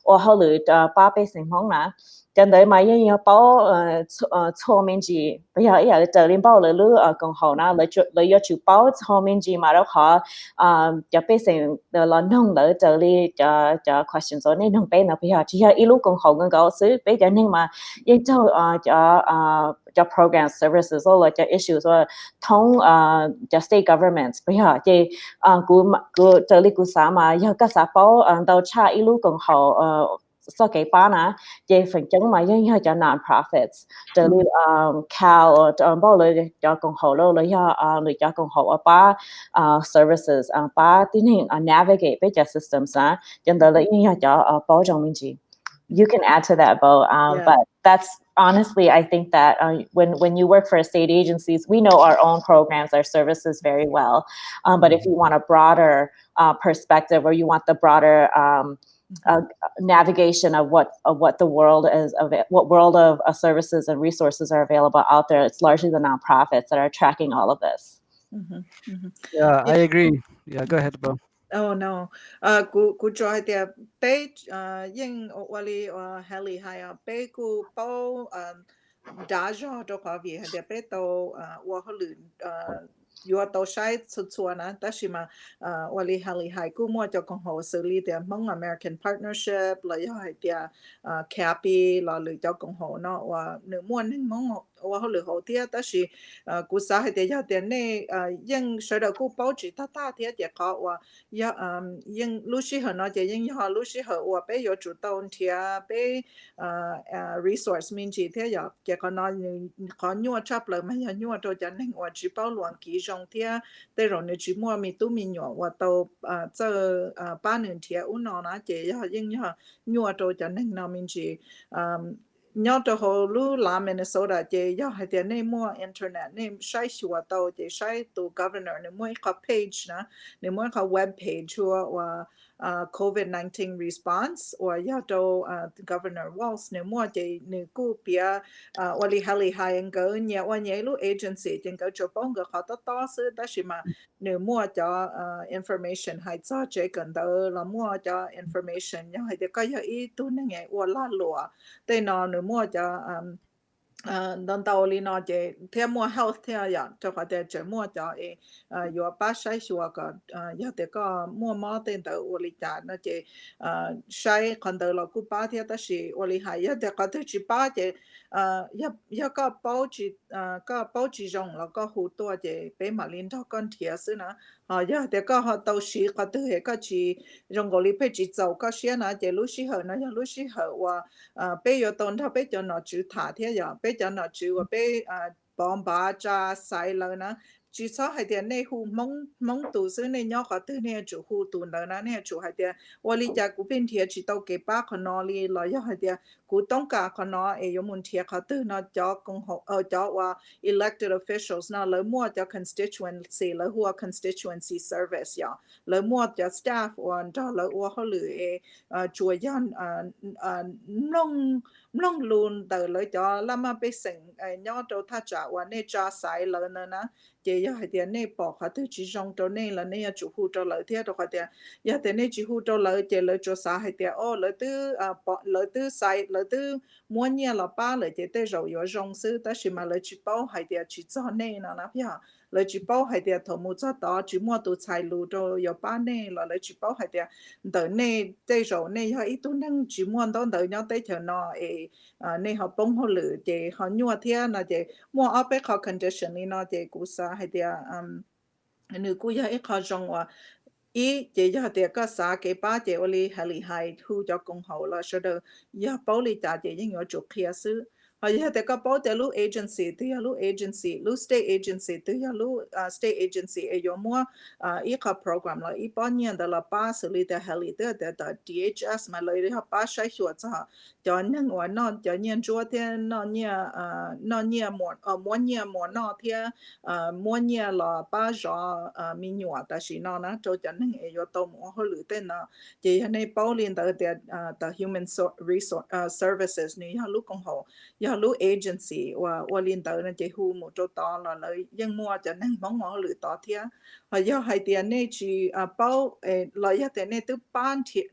họ lựa ba biết sinh hoạt nè. Chân đấy mà như báo cho mình gì bây giờ ấy là trợ lý báo là lứa còn hậu na lấy cho chủ báo cho mình gì mà đó họ cho bây giờ là nông đỡ trợ lý cho question rồi nên nông bé nào bây giờ chỉ là ít lúc còn hậu người có xứ bây giờ nhưng mà những cho program services rồi cho issues rồi thông cho state governments bây giờ thì của trợ lý của xã mà giờ các xã báo đầu cha ít lúc còn hậu so cái ba nè, về phần chứng mà những cho non-profits, cho nên Cal bao lời cho công hộ lâu lời cho công hộ ba services, ba tiến hành navigate với cho systems á, cho nên là những cho bảo trong mình gì. You can add to that, Bo. But that's honestly, I think that when you work for state agencies, we know our own programs, our services very well. But if you want a broader perspective, or you want the broader navigation of what the world is, what world of services and resources are available out there, it's largely the nonprofits that are tracking all of this. Yeah, I agree. Yeah, go ahead, Bo. Oh no, cú cho thì bé nhưng wali heli hay bé cú bao đã cho đó có việc thì bé tàu và họ luyện yo tàu sai xuất na, ta chỉ mà wali heli hay cú mua cho con họ xử lý thì Hmong American Partnership là yo hay thì CAPI là lựa cho con họ nó và nếu muốn nên Hmong và họ lựa họ thì ta chỉ cú xã hay thì giờ thì này nhưng sau đó cú bao chỉ ta thì có và nhưng lúc xí họ nói chỉ nhưng họ lúc xí họ và bây giờ chủ động thì bây resource mình chỉ thế giờ chỉ có nói có nhiều chấp lại mà nhiều đồ cho nên và chỉ bảo luận kỹ trong thì để rồi nếu chỉ mua mình tu mình nhỏ và tàu giờ 3 年thì u nó chỉ nhưng nhiều đồ cho nên nó mình chỉ nhớ cho họ lu làm Minnesota chỉ giờ hay tiền này mua internet này sai sửa tàu chỉ sai tu governor này mua cái page nè này mua cái web page và COVID-19 response và giờ cho governor Walz này mua chỉ này cú bia wali hali hai anh có nhà và nhà lu agency chính có cho bông cái họ to sự đó chỉ mà nếu mua cho information hay cho chỉ cần đó là mua cho information nhưng hay thì có ý tu này nghe và la lụa đây nó nếu mua cho đón tàu li nó chỉ theo mua health theo vậy cho họ để chỉ mua cho yo ba sai sửa cái giờ thì có mua mỏ tên tàu oli trả nó chỉ sai còn tàu là cú ba theo đó là oli hay giờ thì có thể chỉ ba chỉ giờ có báo chỉ rong là có hữu tua chỉ bé mà liên thọ con thiệt xứ nữa giờ thì có họ tàu sĩ có thể hệ có chỉ rong gọi li phải chỉ giàu có xe nữa chỉ lúc sĩ hở nó giờ lúc sĩ hở và bé giờ tồn thọ bé cho nó chịu thả thế giờ bé cho nó chịu và bé bom ba cha sai lời nữa chỉ số hay tiền này hu mong tu sư này nhỏ có từ này chủ hu tu nữa nè này chủ hay tiền và lý giải của bên thiệt chỉ tàu kế ba con nó li lo giờ hay tiền của tông cả con nó ấy muốn thiệt có từ nó cho công hộ cho và elected officials nó lấy mua cho constituency lấy hoa constituency service ya lấy mua cho staff và cho lấy hoa họ lựa chùa dân nông luôn từ lấy cho làm mà bị sinh nhỏ đâu thà trả và này trả sai lời nữa nè chỉ giờ thì này bỏ khá thứ chỉ trong chỗ này là này chủ khu cho lợi thế rồi thì giờ thì này chủ khu cho lợi chỉ lợi cho xã hay thì lợi tư sai lợi tư mua nhà là ba lợi chỉ tới rồi ở trong xứ ta chỉ mà lợi chỉ bao hay thì chỉ cho này nó nè lợi chỉ bao hay thì thầu mua cho đó chỉ mua đồ xài lù rồi ở ba này là lợi chỉ bao hay thì tới này tới rồi này họ ít tu năng chỉ mua đó tới nhau tới chờ nó này họ bông họ lử chỉ họ nhua thế nó chỉ mua ở bên họ condition này nó chỉ cú sa hay thì nữ cú giờ ít họ trong và ý chỉ giờ thì có sa cái ba chỉ oli hali hai thu cho công hậu là sau đó giờ bảo lý trả chỉ những người chụp kia xứ giờ thì có bảo để lu agency thì lu agency lu state agency thì lu state agency ấy có mua ý cái program là ý bao nhiêu đó là ba xử lý để help để DHS mà lấy họ ba sai sửa cho nên ngoài nó cho nên chúa thì nó nhia mua nó thì mua nhia là ba rõ mình nhuaแต่是nó cho nên ấy có tàu mua họ lựa tên nó chỉ này bảo liên tới human resource services này họ lúc công họ giờ lúc agency và liên tới là chỉ hu một chỗ to là lấy dân mua cho nên mong mong lựa to thì giờ hai tiền này chỉ bảo là giờ tiền này từ ban thiệt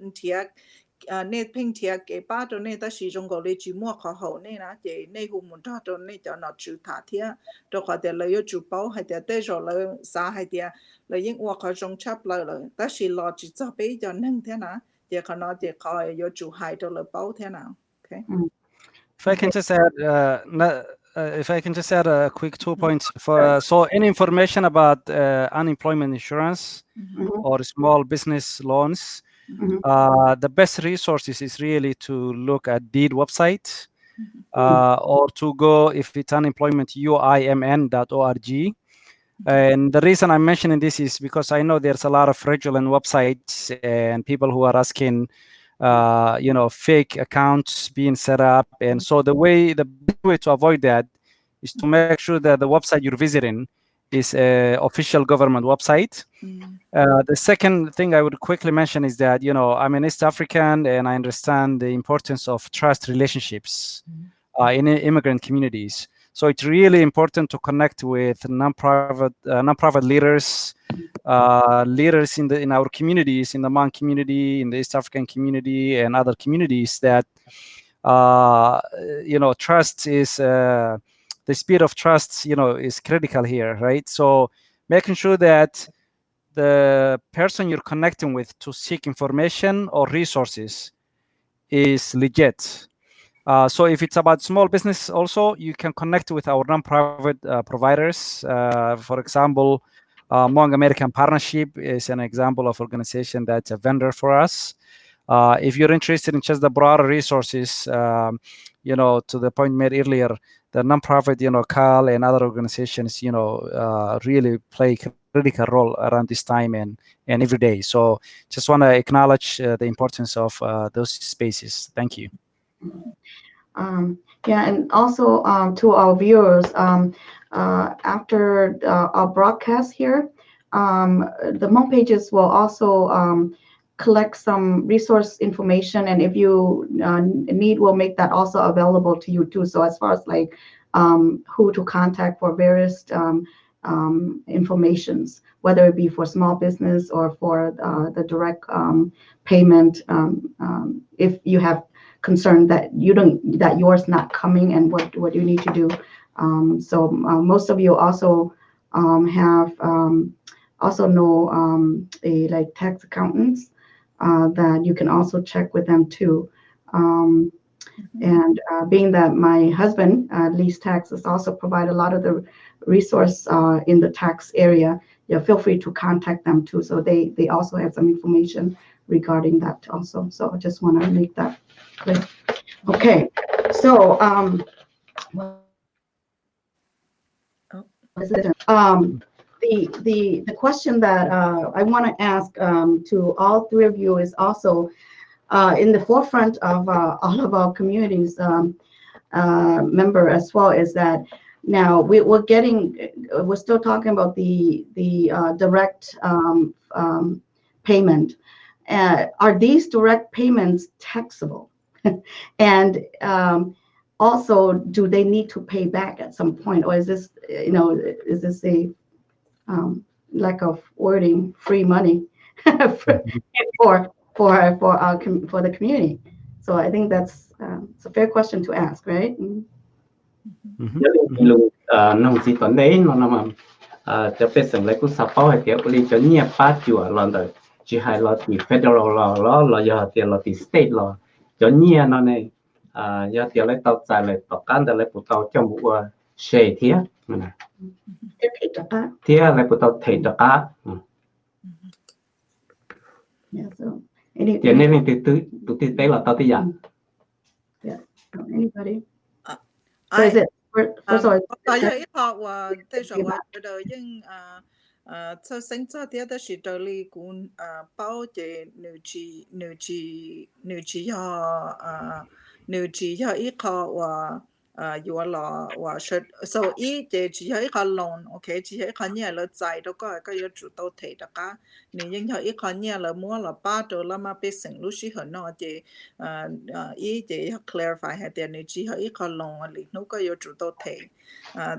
nên pin thiệt cái ba chỗ này ta sử dụng cái lấy chỉ mua khó hậu này na chỉ này hu một chỗ này cho nó chịu thả thiệt cho họ tiền lấy chủ bảo hai tiền tới rồi lấy sao hai tiền lấy những hoa khó dùng chấp lấy ta sử lo chỉ cho bây giờ nên thế nào chỉ còn nó chỉ coi có chủ hai cho lấy bảo thế nào. Okay. If I can just add, a quick 2 points for so any information about unemployment insurance or small business loans, the best resources is really to look at DEED website or to go if it's unemploymentuimn.org. And the reason I'm mentioning this is because I know there's a lot of fraudulent websites and people who are asking fake accounts being set up. And so the best way to avoid that is to make sure that the website you're visiting is an official government website. The second thing I would quickly mention is that, I'm an East African and I understand the importance of trust relationships in immigrant communities. So it's really important to connect with nonprofit leaders, leaders in our communities, in the Hmong community, in the East African community, and other communities that trust is the spirit of trust, is critical here, right? So making sure that the person you're connecting with to seek information or resources is legit. So if it's about small business also, you can connect with our nonprofit providers. For example, Hmong American Partnership is an example of organization that's a vendor for us. If you're interested in just the broader resources, to the point made earlier, the nonprofit, CAL and other organizations, really play critical role around this time and every day. So just want to acknowledge the importance of those spaces. Thank you. And also to our viewers, after our broadcast here, the Hmong pages will also collect some resource information, and if you need, we'll make that also available to you too. So as far as like who to contact for various informations, whether it be for small business or for the direct payment, if you have concern that yours not coming and what do you need to do. So most of you also have also know like tax accountants that you can also check with them too. And being that my husband lease taxes also provide a lot of the resource in the tax area, feel free to contact them too. So they also have some information regarding that also. So I just want to make that clear. Okay, so the question that I want to ask to all three of you is also in the forefront of all of our communities member as well, is that now we're still talking about the direct payment. Are these direct payments taxable? And also, do they need to pay back at some point, or is this a lack of wording, free money for the community? So I think that's it's a fair question to ask, right? Nông sĩ tuần đấy nó nằm cho biết rằng lấy cũng sắp bao hay tiệt đi cho nhiều phát chùa lần đầu chỉ hay là thì federal law là giờ thì là thì state law cho nhiều nó này giờ thì lấy tàu dài lấy tàu cán để lấy bộ tàu trong bộ xe thiệt thiệt lấy bộ tàu thể đặc á thì nên từ từ là tàu tí dạng. Anybody? So is it first of all? 我有一个我对上我觉得因做生做啲都是到你管包嘅牛只要一个有了我说 so 只要一个 loan，OK， 只要一个年了债都ก็要主动提的噶，你ยัง要一个年了摸了八到了嘛被成路是很孬嘅要 clarify 下啲你只要一个 loan 啊，你都要主动提。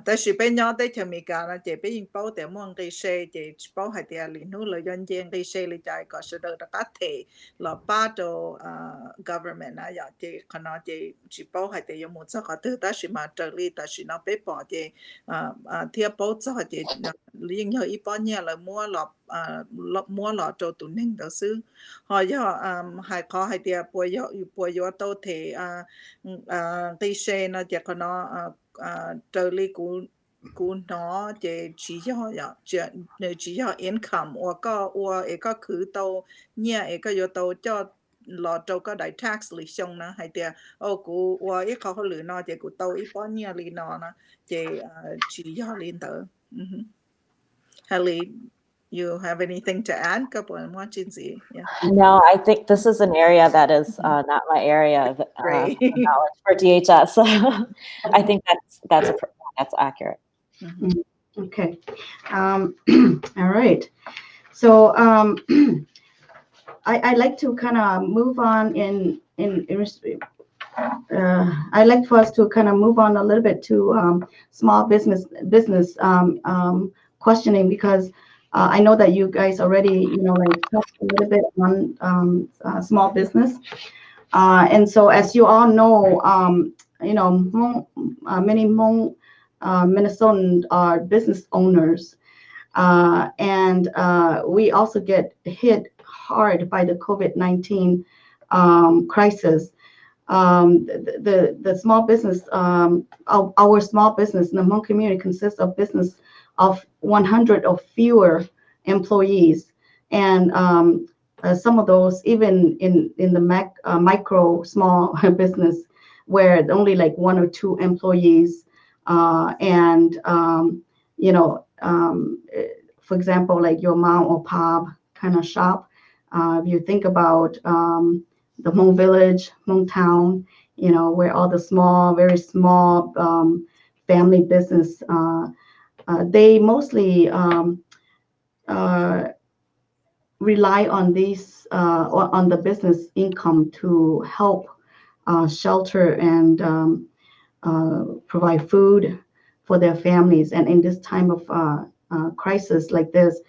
但是俾我哋條咪講啦，就俾人包啲冇嘅事，就包係啲連นู่嚟樣嘢嘅事，你就係個時候大家提落巴到government 啊，又啲可能就包係啲有冇錯個都，但是嘛這裡但是那俾包啲啲包錯啲，連有一般嘢嚟摸落做ตุน到ซื้อhọ係佢係啲背咗到提嘅事呢，就可能trợ lý của nó chỉ cho income hoặc có khử tàu nhà có yếu tàu cho lọ tàu có đại tax lý xong nó hay tiệt của hoặc có lựa nó của tàu ít bao nhiêu lý nó chỉ cho liên tử. Haley, you have anything to add? No, I think this is an area that is not my area of knowledge for DHS. So I think that's accurate. Okay. All right. So I'd like to kind of move on I'd like for us to kind of move on a little bit to small business questioning, because I know that you guys already, like touched a little bit on small business. And so as you all know, many Hmong Minnesotans are business owners. And we also get hit hard by the COVID-19 crisis. The small business, our small business in the Hmong community consists of business of 100 or fewer employees, and some of those even in the micro small business where only like 1 or 2 employees, and for example, like your mom or pop kind of shop. If you think about the Hmong village, Hmong town, where all the very small family business, they mostly rely on these on the business income to help shelter and provide food for their families. And in this time of crisis like this,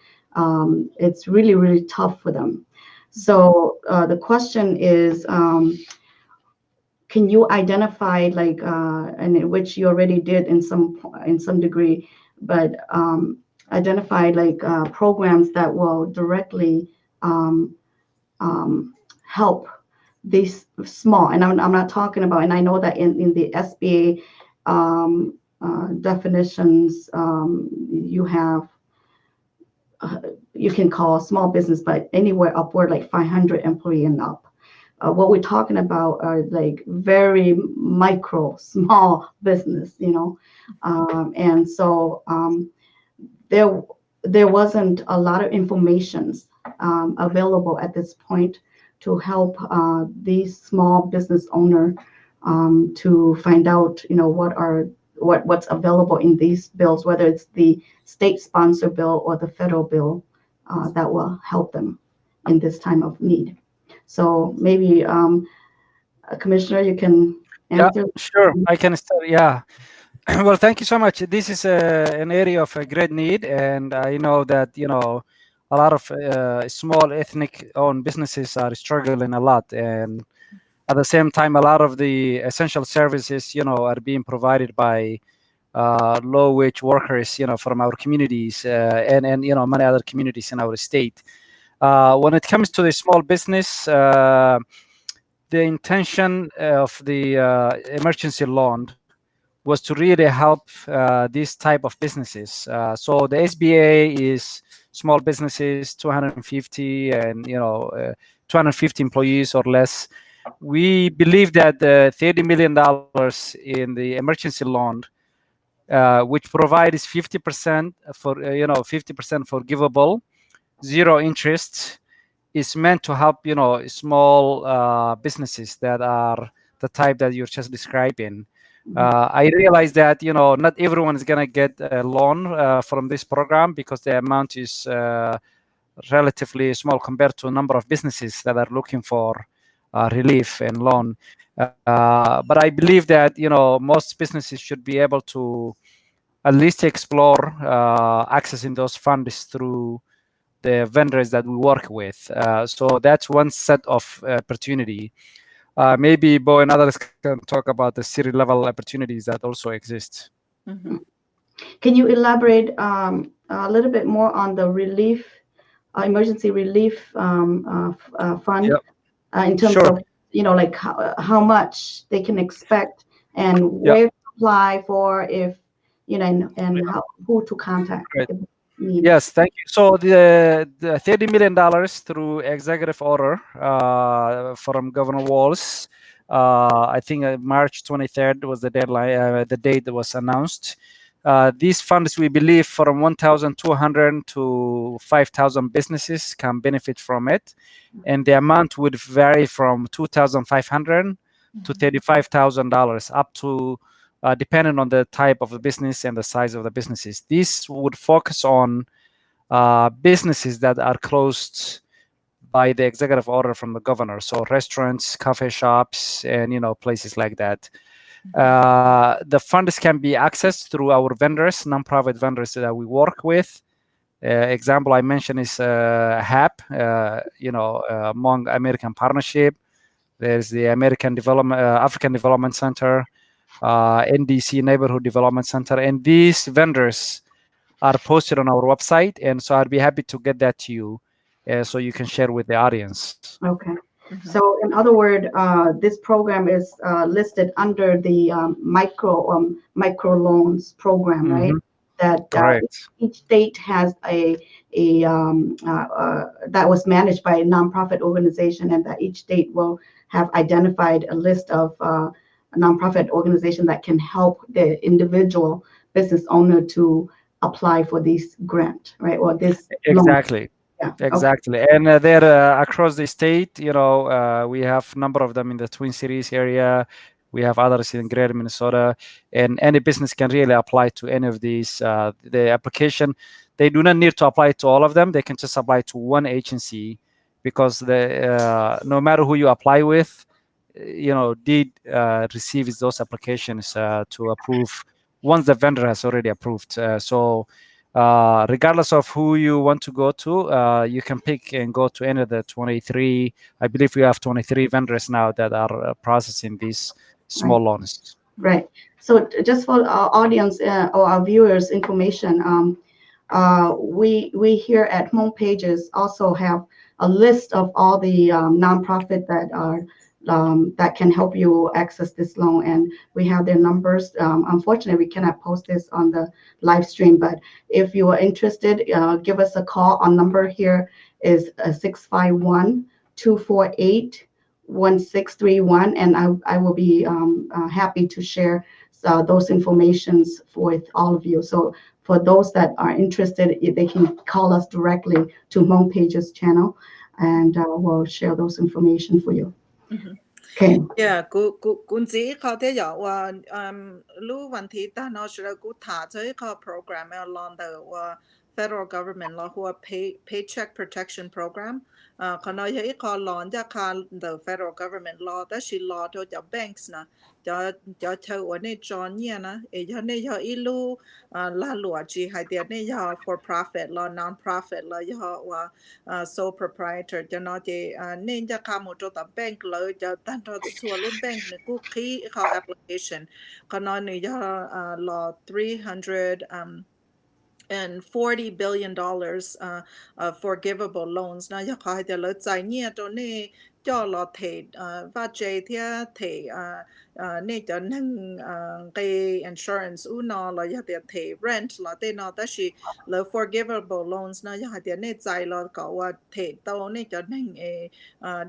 it's really, really tough for them. So the question is, can you identify, like, and in which you already did in some degree, but identify like programs that will directly help these small, and I'm not talking about, and I know that in the SBA definitions, you have you can call small business, but anywhere upward like 500 employee and up. What we're talking about are like very micro, small business, and so there wasn't a lot of information available at this point to help these small business owner to find out, what's available in these bills, whether it's the state sponsor bill or the federal bill that will help them in this time of need. So maybe Commissioner, you can answer. Yeah, sure, I can start. Yeah. Well, thank you so much. This is an area of a great need, and I know that a lot of small ethnic-owned businesses are struggling a lot, and at the same time, a lot of the essential services, are being provided by low-wage workers, from our communities and many other communities in our state. When it comes to the small business, the intention of the emergency loan was to really help these type of businesses. So the SBA is small businesses, 250 and 250 employees or less. we believe that the $30 million in the emergency loan, which provides 50% for 50% forgivable, zero interest, is meant to help small businesses that are the type that you're just describing. I realize that not everyone is gonna get a loan from this program because the amount is relatively small compared to a number of businesses that are looking for relief and loan. But I believe that most businesses should be able to at least explore accessing those funds through the vendors that we work with. So that's one set of opportunity. Maybe Bo and others can talk about the city level opportunities that also exist. Can you elaborate a little bit more on the relief, emergency relief fund, Yep. in terms Sure. of like how much they can expect and Yep. where to apply for, if and who to contact? Great. if needed? Yes, thank you. So the $30 million through executive order from Governor Walz, I think March 23rd was the deadline, the date that was announced. These funds, we believe, from 1,200 to 5,000 businesses can benefit from it, and the amount would vary from $2,500 to $35,000, up to depending on the type of the business and the size of the businesses. This would focus on businesses that are closed by the executive order from the governor, so restaurants, coffee shops, and places like that. The funds can be accessed through our vendors, nonprofit vendors that we work with. Example I mentioned is HAP, Hmong American Partnership. There's the American Development, African Development Center, NDC Neighborhood Development Center, and these vendors are posted on our website, and so I'd be happy to get that to you, so you can share with the audience. Okay. So in other words, this program is listed under the micro loans program, right? That Correct. each state has a that was managed by a nonprofit organization, and that each state will have identified a list of a nonprofit organization that can help the individual business owner to apply for this grant, right? Or this Exactly. loan. Yeah. Exactly. And they're across the state. We have a number of them in the Twin Cities area. We have others in Greater Minnesota, and any business can really apply to any of these. The application, they do not need to apply to all of them. They can just apply to one agency, because no matter who you apply with, did receive those applications to approve once the vendor has already approved. So regardless of who you want to go to, you can pick and go to any of the 23. I believe we have 23 vendors now that are processing these small loans. Right. So just for our audience or our viewers' information, we here at Hmong Pages also have a list of all the nonprofit that are that can help you access this loan, and we have their numbers. Unfortunately, we cannot post this on the live stream, but if you are interested, give us a call. Our number here is 651-248-1631, and I will be happy to share those informations with all of you. So for those that are interested, they can call us directly to Hmong Pages channel, and we'll share those information for you. Okay. Yeah, cũng chỉ có thế giờ và lúc vấn đề ta nói là cũng thả tới cái program ở London và federal government là hoa paycheck protection program. Còn nói cái loan cho the federal government law, đó là law cho banks na, cho ở đây cho nhẹ na, cho này cho ilu là luật chỉ hay tiền này cho for profit là non-profit là cho và sole proprietor cho nó chỉ nên cho một chỗ tập bank lợi cho tan cho xua luôn bank này cũng khi application còn nói này cho law $340 billion forgivable loans. Now, you can have the lots of money to cho lọ thể và chế thì thể nên cho nên cái insurance u nó là giờ thể rent là tên nó đó là forgivable loans nó giờ thì nên giải là có thể tao nên cho nên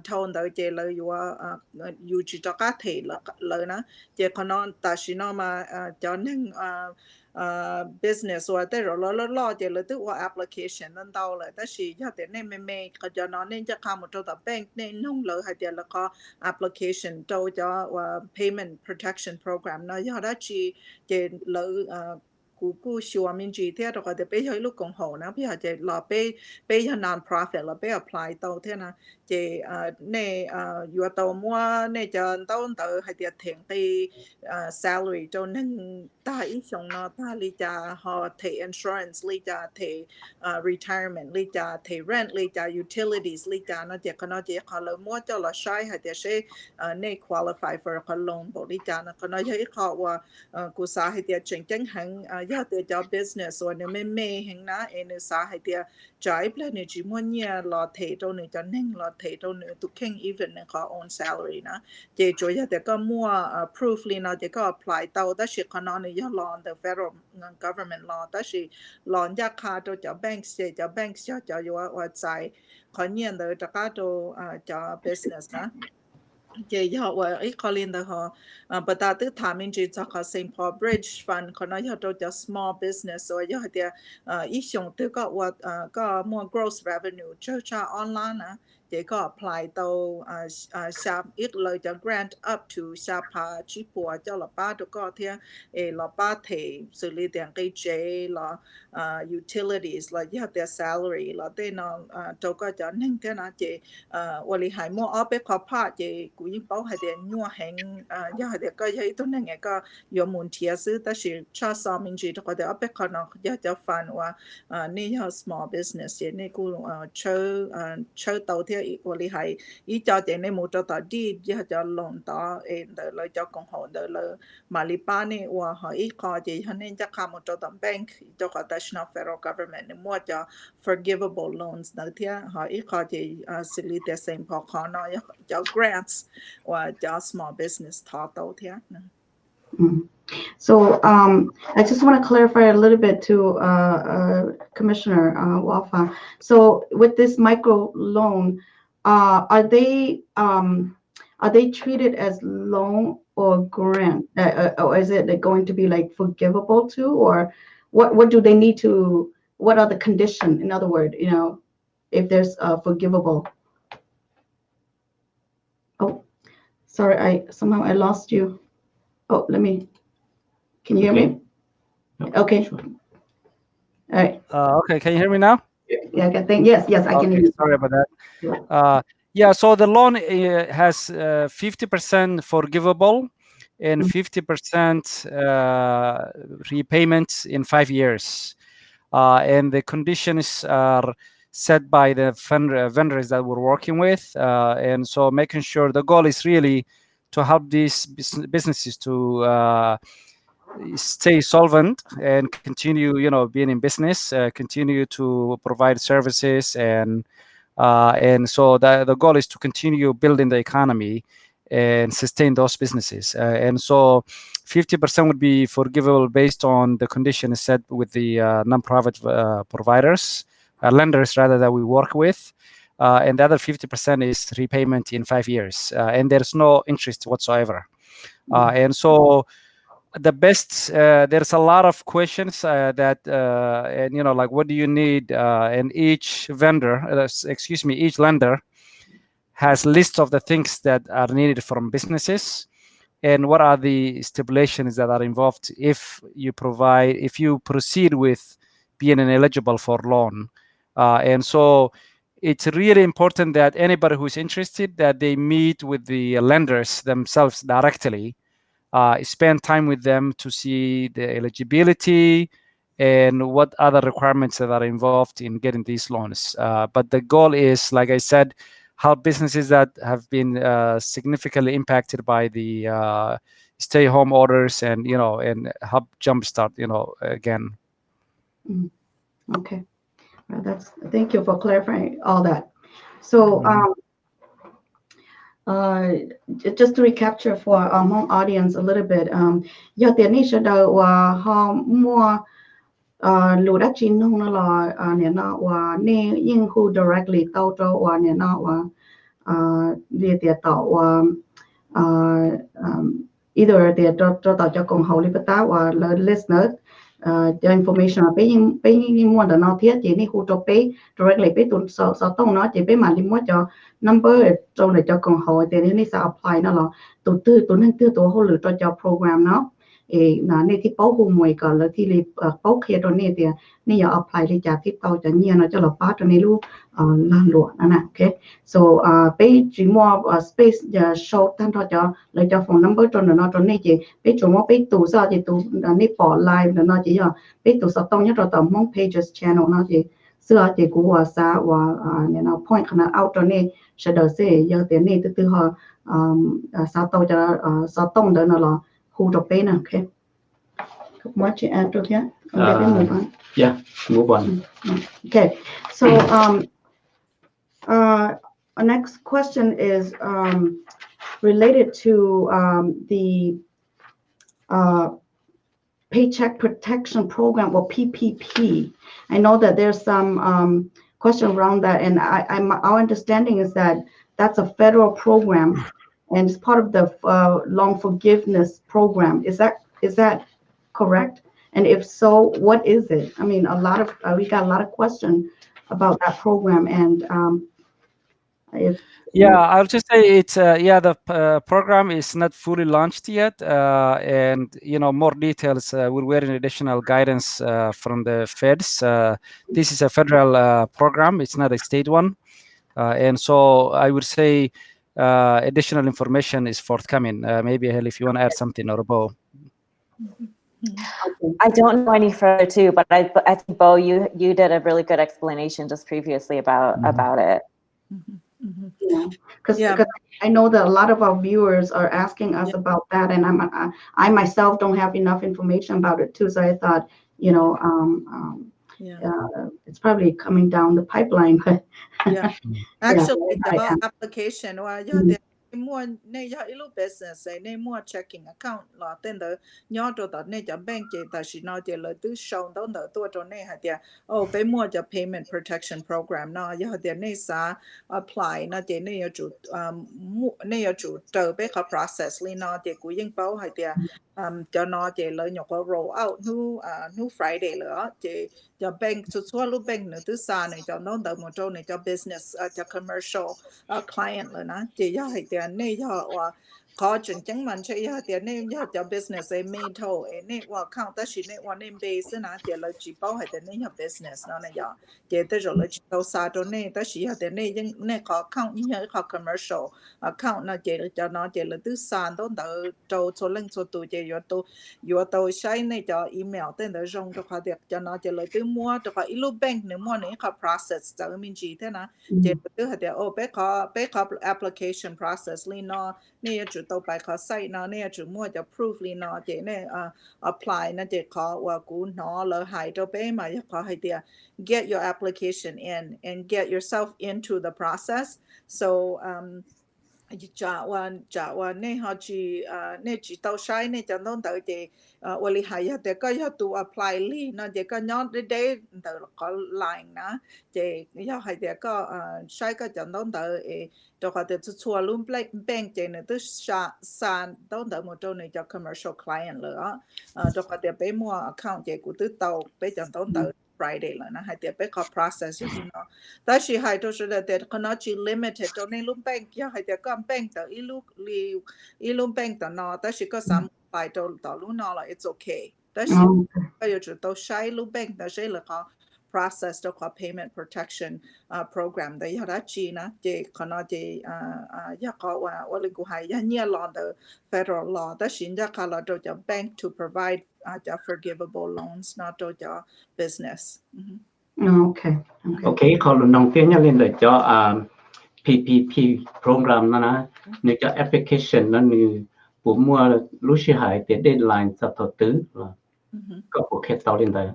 thôn tới chế làอยู่chỉ cho các thể là nó chế còn nó ta nó mà cho nên business orแต่เราจะเลยตัว application นั่นเท่าเลยแต่สิยาแต่เนี่ยไม่ก็จะนอนเนี่ยจะข้ามตัวแต่ bank เนี่ยนุ่งเลยให้เดี๋ยวแล้วก็ application ตัวจะว่า payment protection program เนาะยาได้ชีจะเลยกูชัวร์มินจีเท่าก็จะไปให้ลูกกงโหนะพี่อาจจะรอไปให้ non-profit เราไป apply ตัวเท่านะจะเนี่ยอยู่ตัวมัวเนี่ยจะตัวให้เดี๋ยวถึงไปsalary ตัวนึงตาอีสงเนาะตาลิจาหอเท insurance ลิจาเทretirement ลิจาเท rent ลิจา utilities ลิจาเนาะจะเขาเนาะจะเขาเลยมัวจะเราใช้ให้เดี๋ยวใช้เนี่ย qualify for a loan บอกลิจาเนาะเขาเนาะจะเขาว่ากูสาให้เดี๋ยวจริงหังยาเดี๋ยวจะ business ส่วนเนี่ยไม่หังนะสาให้เดี๋ยวจ่ายเปล่าเนี่ยจีมัวเนี่ยรอเทตัวเนี่ยจะนึ่งรอเทตัวเนี่ยตุกเข่ง even เนี่ยเขา own salary นะเจจ่อยาเดี๋ยวก็มัว proof ลินะเดี๋ยวก็ apply ตัวแต่สิเขาเนาะเนี่ย law the federal government law แต่สิ law ยากขาตัวจะ bank จะ bank จะอยู่ว่าใจเขาเนี่ยเดี๋ยวจะก็ตัวจะ business นะเจียว่าไอ้คอลินเดอร์ฮะประตาตึกถามินจีจากเขา Saint Paul Bridge Fund เขาเนาะยอดตัวจะ small business ว่ายอดเดียอีชงตึกก็ว่าก็ more gross revenue เชื่อชาออนไลน์นะเจีก็ apply ตัวชาอีกเลยจะ grant up to ชาพาชิปัวเจ้าหลับป้าตัวก็เทียหลับป้าเทสื่อลีเดียงกิเจหลับutilities หลับยอดเดีย salary หลับเต้นตัวก็จะนึ่งเท่านั้นเจวันนี้หายมัวเอาไปขอพาเจกูยิ่งเป้าให้เดียนัวแหงยอดเดียก็ยัยตัวนั่งไงก็ยอมมุนเทียซื้อแต่สิชาซอมินจีตัวก็เดียเอาไปขอนอยอดจะฟันว่านี่ยอด small business เจนี่กูเชื่อตัวเทียวันนี้หายอีจอเจนี่มูจอต่อดียอดจะลงต่อเองเดี๋ยวเลยจะกงหัวเดี๋ยวเลยมาลิป้านี่ว่าหายคอเจฮันนี่จะข้ามมูจอต่อ bank จะก็แต่ federal government นี่มัวจะ forgivable loans นั่นเทียหายคอเจสิลิเตเซมพอขอนอยจะ grants ว่าจะ small business ทอตัวเทียนะ So I just want to clarify a little bit to Commissioner Wafa. So with this micro loan, are they treated as loan or grant, or is it going to be like forgivable too, or what do they need to? What are the conditions? In other words, if there's forgivable. Oh, sorry, somehow I lost you. Oh, can you hear me? Okay. Sure. All right. Okay, can you hear me now? Yeah, I think yes, I can hear you. Sorry about that. Yeah, so the loan has 50% forgivable and 50% repayment in 5 years. And the conditions are set by the vendors that we're working with. And so making sure the goal is really to help these businesses to stay solvent and continue, being in business, continue to provide services, and so the goal is to continue building the economy and sustain those businesses. And so 50% would be forgivable based on the conditions set with the nonprofit providers, lenders rather, that we work with. And the other 50% is repayment in 5 years. And there's no interest whatsoever. And so the best, there's a lot of questions that, and like, what do you need? And each vendor, each lender has lists of the things that are needed from businesses, and what are the stipulations that are involved if you proceed with being eligible for loan. And so it's really important that anybody who's interested, that they meet with the lenders themselves directly, spend time with them to see the eligibility and what other requirements that are involved in getting these loans. But the goal is, like I said, help businesses that have been significantly impacted by the stay-home orders, and and help jumpstart again. Okay, well, thank you for clarifying all that. So just to recapture for our Hmong audience a little bit, do tiền này sẽ đầu họ mua lúa đất chín không nó là nè nó và nè nhưng khu directly tàu cho và nè nó và về tiền tàu either tiền cho tàu cho công hậu lý bất táo và listener cho information là bé nhưng mua nó thiết chỉ này khu cho bé directly bé tụi sao tông nó chỉ bé mà đi mua cho number trong này cho công hậu tiền này sẽ apply nó là tụi nên tụi hỗ trợ cho program nó là này thì bảo hộ mùi cả là thì li bảo kia cho này thì này giờ apply để trả tiếp tàu cho nhiều nó cho là phát cho này luôn làm luôn nè okay so bây chỉ mua space giờ show tan cho lấy cho phone number cho nó cho này chỉ bây chủ mua bây tụ sao thì tụ này bỏ live nó chỉ giờ bây tụ sao tông nhất rồi tầm Hmong pages channel nó chỉ xưa chỉ của xã và này nó point nó out cho này sẽ đỡ sẽ giờ tiền này từ họ sao tàu cho sao tông đó nó là who to pay now, okay? What you add to that? Okay, we move on. Yeah, move on. Okay, so our next question is related to the Paycheck Protection Program or PPP. I know that there's some question around that, and our understanding is that that's a federal program. And it's part of the loan forgiveness program. Is that correct? And if so, what is it? I mean, we got a lot of questions about that program. And I'll just say it's the program is not fully launched yet, and more details. We're waiting additional guidance from the feds. This is a federal program; it's not a state one, and so I would say. Additional information is forthcoming. Maybe Hel, if you want to add something, or Bo. I don't know any further too, but I think Bo, you did a really good explanation just previously about it. Yeah, because I know that a lot of our viewers are asking us about that, and I myself don't have enough information about it too. So I thought, it's probably coming down the pipeline, but actually the application or mua này giờ ilu business này mua checking account là tên đó nhớ cho đó này cho bank chỉ ta chỉ nói chỉ là từ show đó đó tôi cho này hả tiệt bây mua cho payment protection program nó giờ tiệt này sa apply nó chỉ này giờ chủ tờ bây giờ process li nó chỉ cũng yên bảo hả tiệt cho nó chỉ là nhọc roll out nu Friday nữa chỉ cho bank số lúc bank nữa từ xa này cho nó đỡ một chỗ này cho business cho commercial client rồi nó chỉ giờ hãy tiền này giờ có chuyện chẳng mạnh chơi giờ tiền này giờ cho business ấy made thôi này qua account ta chỉ này qua name base nó chỉ là chỉ bảo hãy tiền này giờ business nó này giờ chỉ tới rồi là chỉ đầu xa chỗ này ta chỉ giờ tiền này nhưng này có account như vậy có commercial account nó chỉ cho nó chỉ là từ xa đó đỡ trâu số link số tụ chỉ yo tôi sai này cho email tên đó dùng cho họ được cho nó chỉ là từ mua cho họ ilu bank nếu mua này có process cho mình chỉ thế nào chỉ từ họ được bé có application process li nó này chủ tàu bài có site nó này chủ mua cho proof li nó chỉ này apply nó chỉ có và cũng nó lỡ hại cho bé mà có hay tiệt get your application in and get yourself into the process so trả hoàn này họ chỉ tàu sai này cho nó tới thì li hay thì có tu apply li nó chỉ có nhớ để từ có line nó chỉ giờ hay thì có sai có cho nó tới cho họ thì chua luôn bank chỉ nữa tới sàn đó tới một chỗ này cho commercial client nữa cho họ thì bé mua account chỉ của từ tàu bé cho nó tới Friday là nó hay tiệt bé có process như nó, tại vì hay tôi sẽ là tiệt nó chỉ limited cho nên lúc bank ya hay tiệt có bank tới ilu bank tới nó, tại vì có sắm bài cho lúc nó là it's okay, tại vì bây giờ chúng tôi sai lúc bank tới sẽ là có process cho có payment protection program đấy đó chỉ nó chỉ có nó chỉ ya có và linh cụ hay ya nhiều law the federal law, tại vì ya có là cho bank to provide cho forgivable loans, not cho business. Okay, còn đầu tiên nhắc lên là cho PPP program nó nếu cho application nó như của mua lúc xưa hải để deadline cho đầu tư là có bộ kết tàu lên đây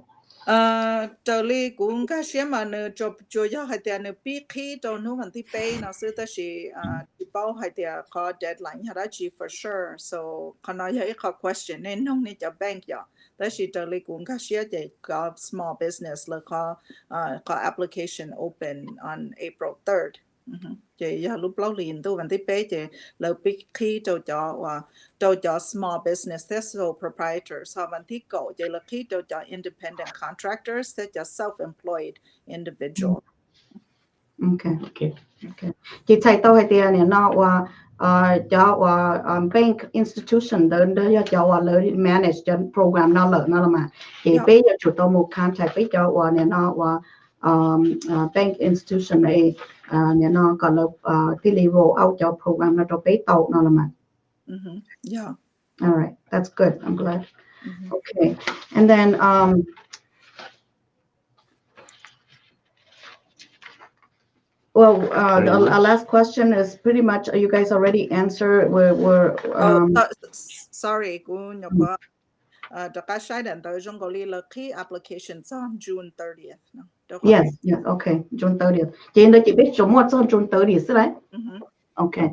Trợ lý cũng cả xem mà nè cho hai tiền nè bị khi cho nó vẫn thì pay nó sẽ tới chỉ bảo hai tiền có deadline hay là chỉ for sure so còn nói hay có question nên nông này cho bank ya tới trợ lý cũng cả xem để có small business là có application open on April 3rd chị giờ lúc lâu liền tôi vẫn thì pay chị là bị khi cho small business thế so proprietors họ vẫn thì cổ chị là khi cho independent contractors thế cho self-employed individual. Okay. Chị thấy tôi hay tiền này nó cho bank institution đơn đó cho lợi manage cho program nó lợi nó mà thì bây giờ chủ tôi một contract với cho này nó bank institution này nó còn là tỷ lệ roll out cho program nó cho bé tàu nó là mà. Yeah. All right, that's good. I'm glad. Okay, and then well, our last question is pretty much you guys already answered. Sorry, cô nhớ qua. Dakota SITED tới trong gọi là key applications on June 30th. Yes, okay, June 30th. Chị nói chị biết số 1 on June 30th, right? Okay.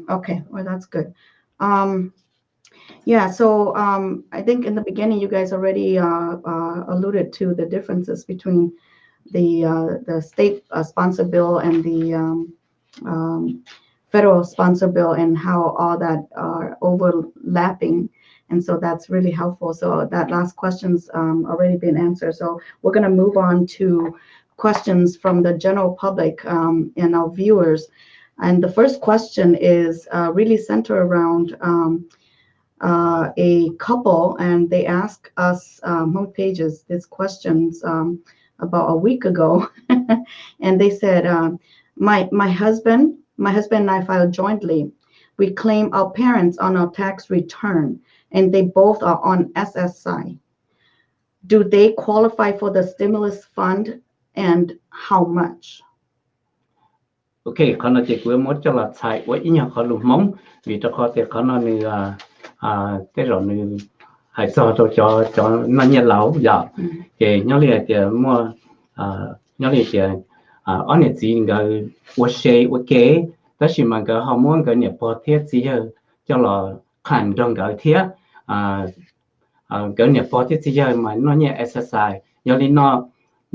Okay, well that's good. Yeah, so I think in the beginning you guys already alluded to the differences between the state sponsor bill and the federal sponsor bill and how all that are overlapping. And so that's really helpful. So that last question's already been answered. So we're going to move on to questions from the general public and our viewers. And the first question is really centered around a couple, and they asked us Hmong pages these questions about a week ago, and they said, my husband and I filed jointly. We claim our parents on our tax return, and they both are on SSI. Do they qualify for the stimulus fund, and how much? Okay, còn là chỉ của một cho là sai với nhà họ lục mong vì cho họ thì có nó như cái rồi như hay cho nó nhà lão giờ thì nhớ liền thì mua nhớ liền thì anh ấy chỉ người uống xe uống kế, đó là mà cái họ muốn cái nhập bỏ thiết gì hơn cho là khăn trong cái thiết cái nhập bỏ thiết gì hơn mà nó như exercise nhớ liền nó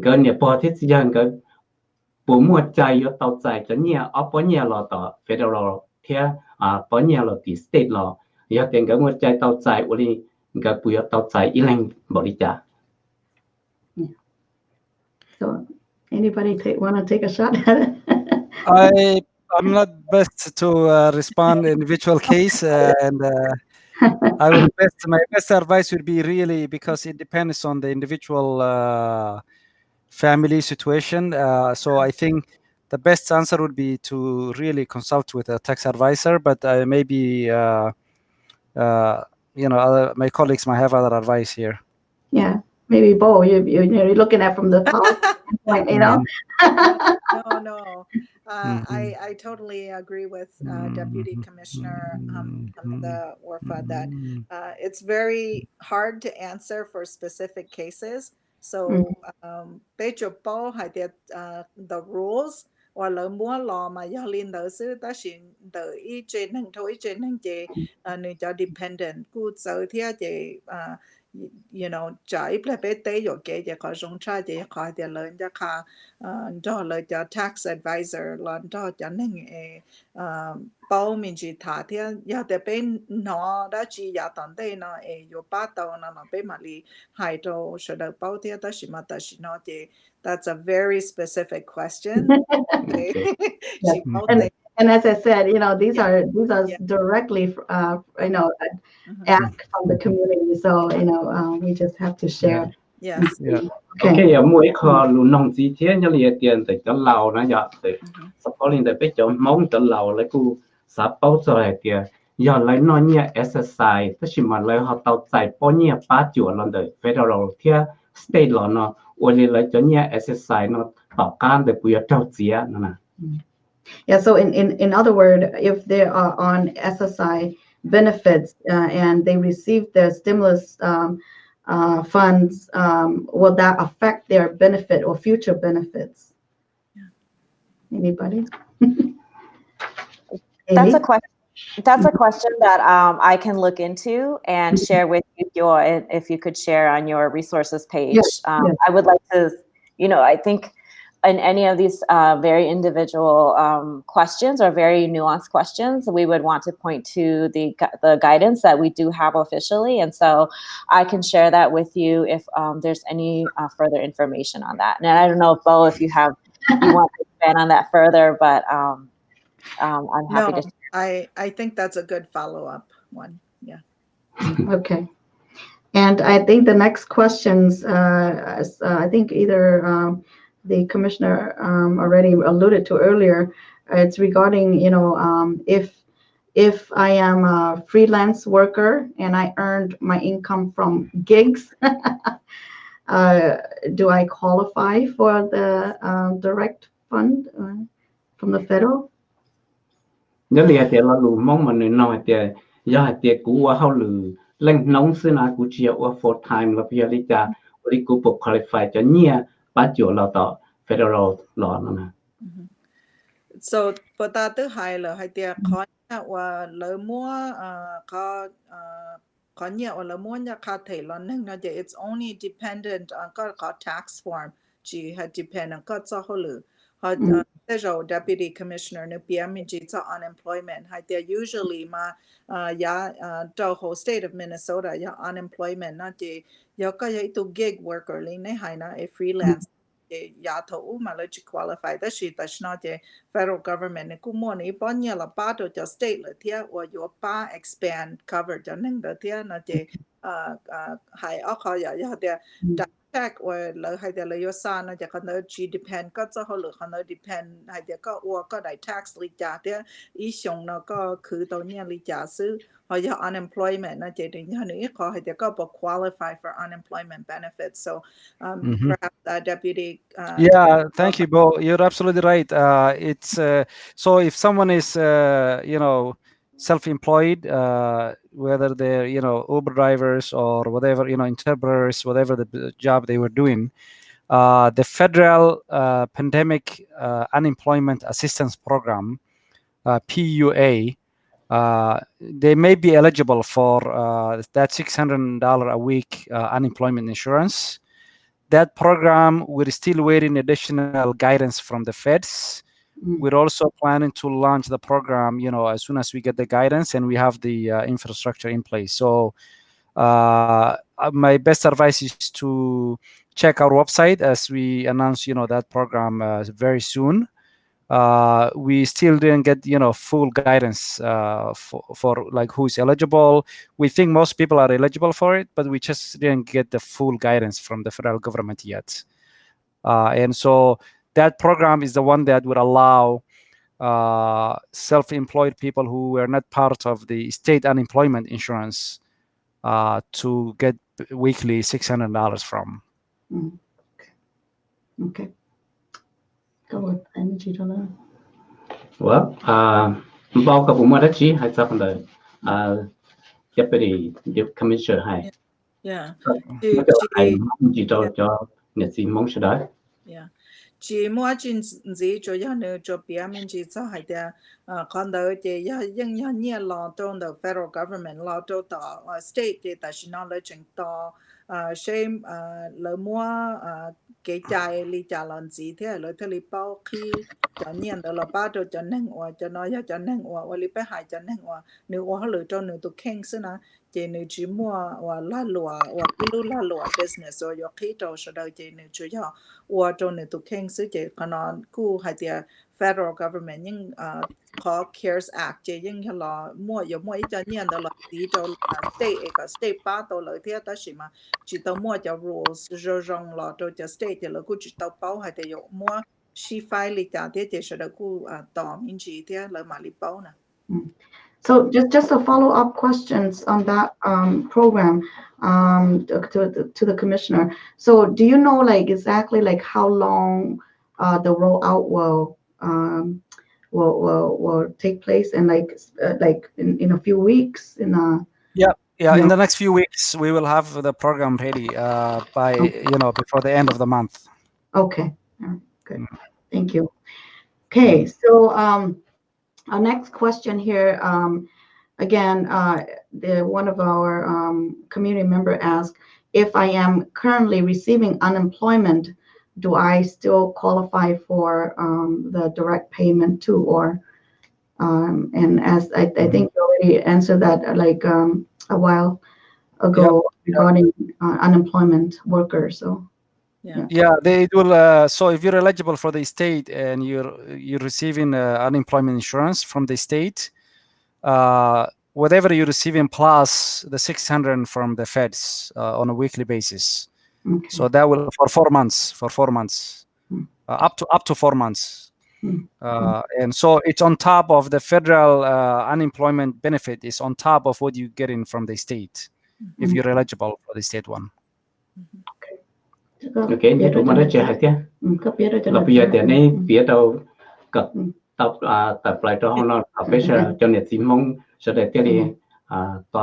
cái nhập bỏ thiết gì hơn cái bộ mua chạy ở tàu chạy cho nhà ở bao nhiêu là tàu federal thiết bao nhiêu là tí state là giờ tiền cái mua chạy tàu chạy ở đây cái bùi tàu chạy ít lần bảo đi trả. So anybody want to take a shot at it? I'm not best to respond individual case, and I will my best advice would be really because it depends on the individual family situation. So I think the best answer would be to really consult with a tax advisor, but maybe my colleagues might have other advice here. Yeah, maybe Bo, you're looking at from the point, you know. No. I totally agree with Deputy Commissioner the Warfa that it's very hard to answer for specific cases. So the rules or là mua lò mà do liên đỡ sư ta xin đỡ ý trên năng thôi trên năng chế nên cho dependent cú sở theo chế trái ple bé tế rồi cái chế có rong cha chế có tiền lớn cho cả cho lời cho tax advisor lần cho nên bao mình chỉ thả theo giờ để bên nó đã chỉ giờ tận đây nó有八道nó bên mà li hai đồ sẽ được bao theo đó mà đó nó chế. That's a very specific question. Okay. And as I said, these are directly, asked from the community. So, we just have to share. Yes. Okay, mỗi kho luôn nông gì thế nhớ liền tiền từ cho lầu nó giờ từ sắp có liên tới chỗ mong cho lầu lấy cu sắp bao giờ tiền giờ lấy nó như exercise, tức là mà lấy họ tàu chạy bao nhiêu ba triệu lần tới federal thì state là nó lấy cho như exercise nó bảo can để bây giờ trao chia nó nè. Yeah, so in other words, if they are on SSI benefits and they receive the stimulus funds, will that affect their benefit or future benefits? Anybody? That's a question. That's a question that I can look into and share with you, if you could share on your resources page. Yes, yes. I would like to, I think in any of these very individual questions or very nuanced questions, we would want to point to the guidance that we do have officially. And so I can share that with you if there's any further information on that. And I don't know, Bo, if you want to expand on that further, but I'm happy to share. I think that's a good follow-up one. Yeah. Okay. And I think the next questions, I think either the commissioner already alluded to earlier, it's regarding, if I am a freelance worker and I earned my income from gigs, do I qualify for the direct fund from the federal? Nếu là tiền là lù mong mà người nói tiền giờ tiền cũ qua hậu lù lên nông xưa nào cũ chiều qua full time là bây giờ đi cha đi cũ buộc qualify cho nhia bắt chỗ là tao federal law nữa. So for ta thứ hai là hai tiền khó và lỡ mua khó nhiều và lỡ mua nhà khá thể là nên là it's only dependent on có tax form chỉ hay depend on có cho hậu lù họ federal deputy commissioner nếu PM chỉ cho unemployment hai tiền usually mà trong whole state of Minnesota unemployment nó chỉ có cái tu gig worker lên này hay na freelance thấu mà lấy chỉ qualify đó là nó chỉ federal government này cũng muốn này bao nhiêu là ba đồ cho state là thiệt và có ba expand cover cho nên đó thiệt nó chỉ hay ở khó thì tax or lỡ hay là lấy sản nó chỉ có nó chỉ depend có cho họ lựa họ nó depend hay là có đại tax lý trả thì ý xong nó có cứ tao nhiên lý trả xứ họ có unemployment nó chỉ định họ nữa có hay là có qualify for unemployment benefits. So perhaps Deputy. Yeah, thank you, Bo. You're absolutely right. It's so if someone is self-employed, whether they're Uber drivers or whatever, interpreters, whatever the job they were doing, the federal pandemic unemployment assistance program, PUA, they may be eligible for that $600 a week unemployment insurance. That program, we're still waiting additional guidance from the feds. We're also planning to launch the program, as soon as we get the guidance and we have the infrastructure in place. So my best advice is to check our website as we announce, that program very soon. We still didn't get, full guidance for like who's eligible. We think most people are eligible for it, but we just didn't get the full guidance from the federal government yet. And so that program is the one that would allow self-employed people who were not part of the state unemployment insurance to get weekly $600 from. Okay. Go with energy to learn. Well, bao cái vùng đất chỉ hay sao còn deputy commissioner hay. Yeah. Chỉ cho nghệ sĩ mong sẽ đấy. Yeah. Chỉ mua chính gì cho nữa cho PM chỉ cho hay là còn đó thì những nhiều law trong the federal government law trong state thì ta chỉ nói là chính đó xem lỡ mua cái trái lý trả lần gì thế lỡ thế lý bao khi cho nhiên đó là ba đồ cho nên cho nói cho nên và lý phải hay cho nên nếu họ lựa cho nếu tụ khen xí na chỉ nếu chỉ mua và la lụa và cái la lụa business rồi khi đầu sau đó chỉ nếu chỉ và cho nếu tụ khen xí chỉ còn nó cú hay là federal government nhưng có CARES Act chỉ những là mua ít cho nhiên đó là tí cho state ba đồ lợi thế đó chỉ mà chỉ tao mua cho rules rồi rong là cho state thì là cũng chỉ tao bao hay là mua she file lý trả thế chỉ là cũng tỏ mình chỉ thế là mà lý bao nè. So just a follow-up questions on that program to the commissioner. So do you know like exactly like how long the rollout will take place and like in a few weeks Yeah, No. in the next few weeks, we will have the program ready by, before the end of the month. Okay. All right. Good. Thank you. Okay. So our next question here, again, one of our community member asked, if I am currently receiving unemployment, do I still qualify for the direct payment too? Or and as I think you already answered that like a while ago regarding unemployment workers. So yeah, they will. So if you're eligible for the state and you're receiving unemployment insurance from the state, whatever you're receiving plus the 600 from the feds on a weekly basis. Okay. So that will for 4 months. Up to 4 months. And so it's on top of the federal unemployment benefit is on top of what you're getting from the state if you're eligible for the state one. Okay, như tụi mình đã chơi hết á. Là bây giờ thì này phía đầu cặp tập lại cho họ nó phải cho nên chỉ mong sẽ để cái đi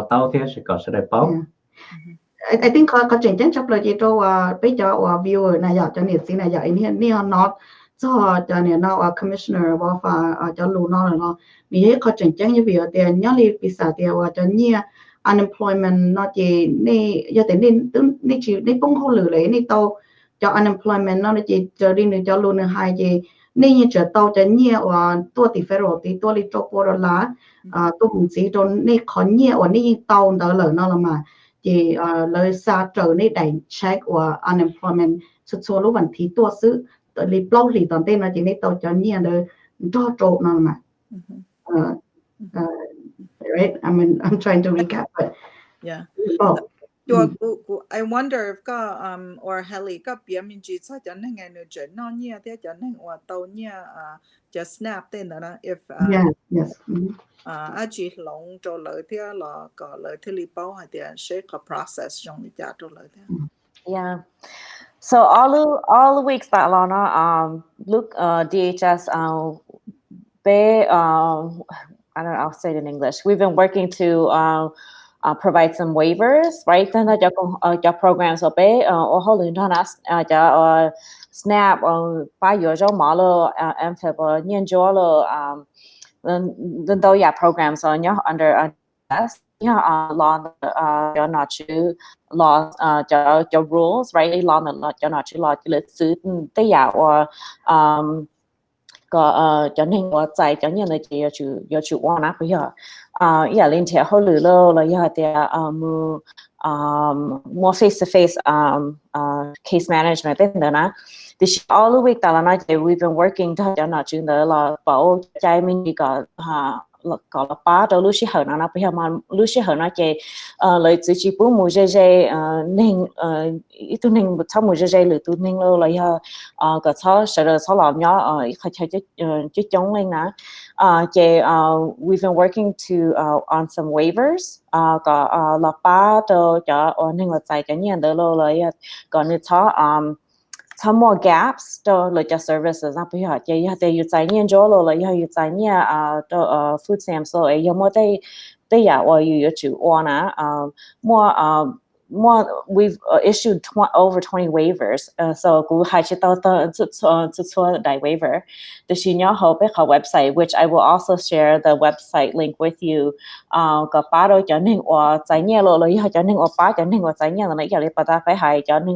tao thế sẽ có sẽ để báo. I think có chuyện chắc chắn là chỉ cho bây giờ viewer này giờ cho nên xin này giờ ini not cho nên nó commissioner và cho lu nó là nó vì có chuyện chắc như bây giờ tiền nhớ đi visa tiền và cho nhiều unemployment nó chỉ này giờ tiền này chỉ này bung hồ lử lấy này tao cho unemployment nó chỉ cho đi nữa cho luôn nữa hai gì này như cho tao cho nhiều tua tỷ federal tỷ tua đi cho bộ là tôi cũng chỉ cho này có nhiều này tao đó là nó là mà chỉ lời xa trở nên đánh check và unemployment số lúc vẫn thì tua sự li plau li tận tên là chỉ nên tao cho nhiều đời cho trộn nó mà right I'm trying to recap but yeah oh. I wonder if có or Helly có biểu mình chỉ cho nên ngày nữa chuyện nó nhiều thế cho nên hoặc tàu nhiều just snap tên đó if yes chỉ lòng cho lời thế là có lời thế li bao hay tiền sẽ có process trong đi trả cho lời thế. Yeah. So all the weeks that Lana look DHS they I don't know, I'll say it in English. We've been working to provide some waivers, right? Then your programs ở bé ở hậu luyện đó là SNAP ba giờ cho mà lo em phải bảo nhân cho lo then though programs on your under us law cho nó chứ law cho rules, right? Law cho nó chứ law lịch sử tế or có cho nên我在cho nên là chỉ有去往哪不要也连贴好了了要的more face to face case management 等等啦。This all the week 到了那些 we've been working 到那就的了保在面一个có là ba đầu lúc xưa nó bây giờ mà lúc xưa nó chỉ lấy từ chỉ bố mua dây nên tụi nên một tháng mua dây lừa tụi nên lo là cái sao làm nhỏ khai chơi chứ chống lên nè we've been working to on some waivers có là ba đầu cho nên là tại cái nhà đó lo là còn như some more gaps to like just services na bây giờ they use tại nhiên cho lo là use tại nhiên food stamps so ấy mo they ya or you to ona more we've issued over 20 waivers so gu hai chi tao to die waiver the senior hope our website which I will also share the website link with you có ba đôi cho nên tại nhiên lo là cho nên ba cho nên tại nhiên là mấy giờ đi ta phải hay cho nên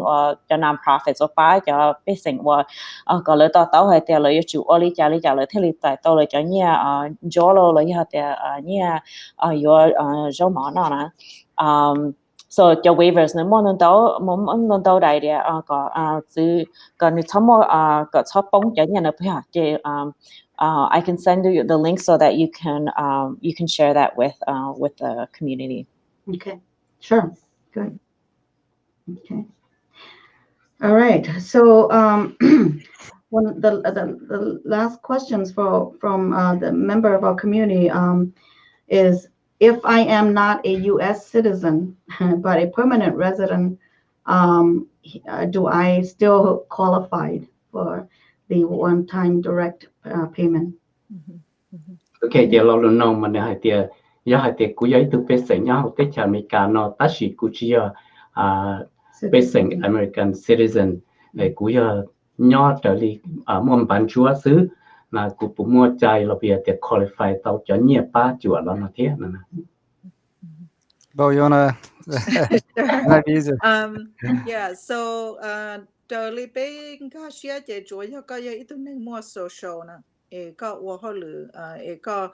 cho non-profits ba cho basic có lợi tao hay tiền lợi chủ oli trả lợi thế lợi tại tao lợi cho nhiên cho lo lợi tiền nhiên your cho mỏ nó nè so cho waivers nó muốn đâu đại địa có từ còn như thấm có thấp bóng cho nhà nó phải học thì I can send you the link so that you can share that with the community. Okay, sure, good. Okay, all right. So one the last questions from the member of our community is, if I am not a U.S. citizen but a permanent resident, do I still qualify for the one-time direct payment? Okay, giờ lâu lần nào mình hay tiền giờ hai tiệc cú ấy từ bên sinh nhau tết cha America nó tất sĩ cú chỉ bên sinh American citizen để cú giờ nhỏ trở đi mua bán chúa xứ là cú bố mua trái là bây giờ qualify tàu cho nhiều ba chúa là nó thế nè. Bo, you wanna? Not easy. Yeah, so trở đi bên cái xe chế chúa giờ cái giờ ít nên mua social nè, cái我好了个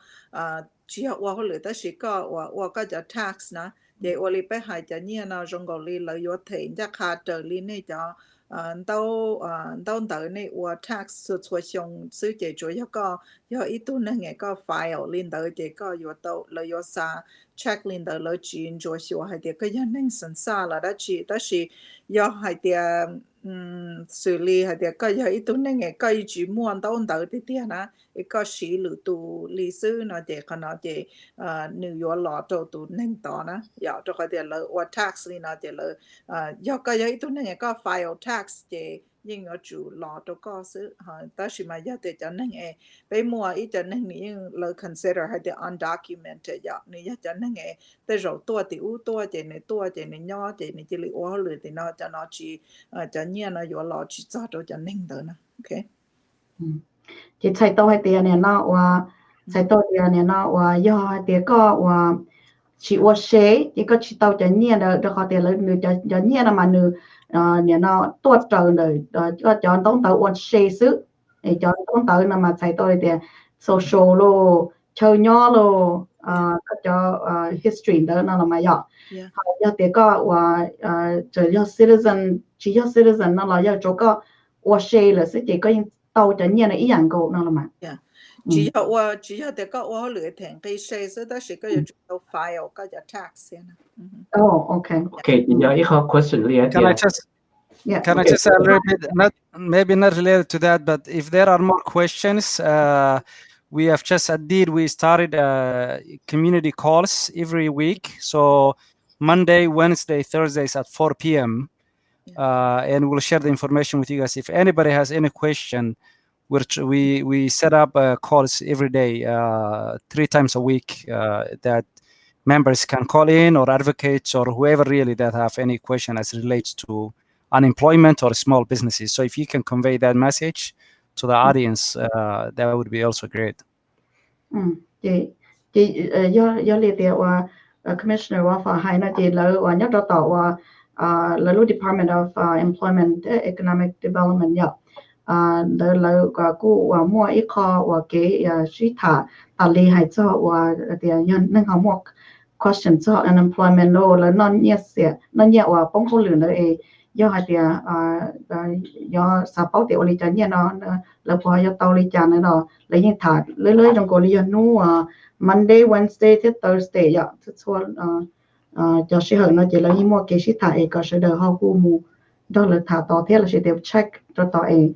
只要我好了，但是个我个就 tax 呢，也我里边还就呢那中国里了有钱就卡这里呢就到呢我 tax 出上所以就一个有一度呢个 file 里头这个有到了有啥 check 里头了进做些还得个人能审查了，但是要还得xử lý hay là cái gì itu nè cái chỉ muốn đâu đâu thì thế na cái sĩ lữ tu lý sư nó chỉ còn nó chỉ New York law tu tu nên đó na giờ cho cái là what tax li nó chỉ là giờ cái gì itu nè cái file tax chỉ nhưng ở chủ law tu có sự ta chỉ mà giờ thì cho nên bây mua ít cho nên nhưng là consider hay là undocumented giờ nên cho nênแต่เราตัวที่ตัวเจนตัวเจนย่อเจนจิลิว่าหรือที่น่าจะน่าจีจะเนี่ยนะอยู่หล่อจีจ้าตัวจะนิ่งเดินนะโอเคจีใช้ตัวให้เตียเนี่ยนะว่าใช้ตัวเตียเนี่ยนะว่าย่อเตียก็ว่าชีว่าเชยจีก็ชีตัวจะเนี่ยเดี๋ยวเขาเตียเลยหนึ่งจะเนี่ยนะมาหนึ่งเนี่ยนะตัวเจอเลยก็จอนต้องตัวว่าเชยซื้อไอ้จอนต้องตัวนะมาใช้ตัวเตียโซเชียลโลเชยย่อโลก็จะ history đó nó là mà giờ giờ thì có và chỉ giờ citizen nó là giờ chỗ có và share là sẽ chỉ có những tàu cho nhiên là ý dạng cổ nó là mà chỉ giờ thì có và lựa thành cái share sẽ đó sẽ có những tàu file có những tax oh okay giờ ít khó question liền Can I just a little bit, maybe not related to that, but if there are more questions, we have just we started community calls every week. So Monday, Wednesday, Thursdays at 4 p.m. And we'll share the information with you guys. If anybody has any question, we set up calls every day, 3 times a week, that members can call in, or advocates, or whoever really that have any question as relates to unemployment or small businesses. So if you can convey that message to the audience, that would be also great. do liệt địa và commissioner và phải hay nó chỉ là và nhất đó tàu và là lúc Department of Employment Economic Development nhở là cô và mua ít kho và cái suy thả tali lý hay cho và thì nhân nên họ mua question cho unemployment law là non nhẹ và bóng khối lượng đấy do hai thì do sao bảo tiểu lý cho nhẹ nó là qua do tàu lý cho nó lấy những thả lấy trong cổ lý nu Monday, Wednesday, Thursday dạ cho cho sĩ hậu nó chỉ là những mua cái sĩ thả ấy có sẽ được họ cũng mua đó là thả tỏ thế là sẽ được check cho tỏ ấy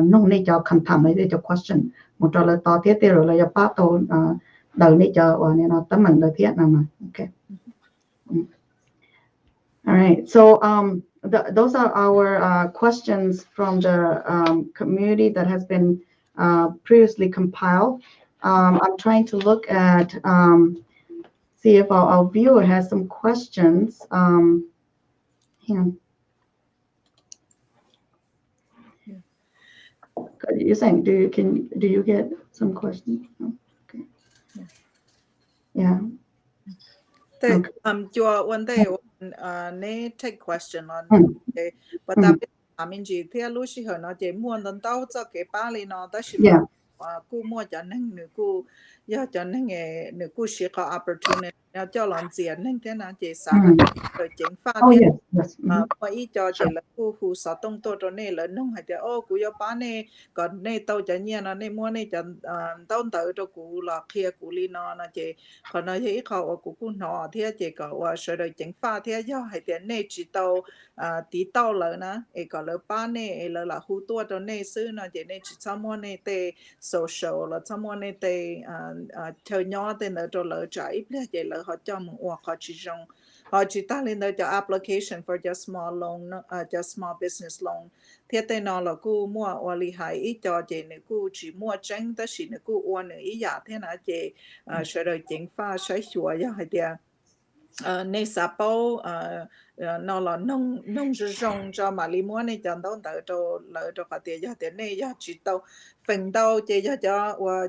nông này cho khẩn thẩm ấy cho question một trò là tỏ thế rồi là cho bắt đầu đầu này cho nên nó tấm mình được thiết nào mà okay. All right, so those are our questions from the community that has been previously compiled. I'm trying to look at, see if our viewer has some questions. Hang on. You're saying, do you get some questions? Oh, okay. Yeah. Cho one day ne take question on okay, but I mean chỉ theo lúc xí hồi nó chỉ muốn đến đâu cho cái ba li nó đó xí cô mua cho nên nữ cô giờ cho nên nữ cô sẽ có opportunity cho làm gì nên thế nào chỉ sáng rồi chính phát mà ý cho chỉ là cô phụ sở tông tôi cho nên là nông hay thì cô yêu bán này còn nên tàu cho nhiên nó nên mua này cho tàu tới cho cô là kia cô li nó chỉ còn nói thế họ cô nó thế chỉ có sở rồi chính phát thế giờ hay thì nên chỉ tàu tí tàu là nè còn là bán này là hú tua cho nên xứ nó chỉ nên chỉ cho mua này để social là cho mua này để chơi nhỏ để nó cho lỡ trái ít là chỉ là họ cho một hoặc họ chỉ dùng họ chỉ ta lên đó cho application for just small loan just small business loan thế tên nó là cô mua ở lì hải ít cho chị này cô chỉ mua tránh tới chỉ này cô uốn nữa ý giả thế nào chị sẽ rồi chính pha sai sửa ya hay đi nên sao bao nó là nông nông rong cho mà li mua này chẳng đâu tới cho lợi cho cả tiền ya tiền này ya chỉ tao phần tao chị cho và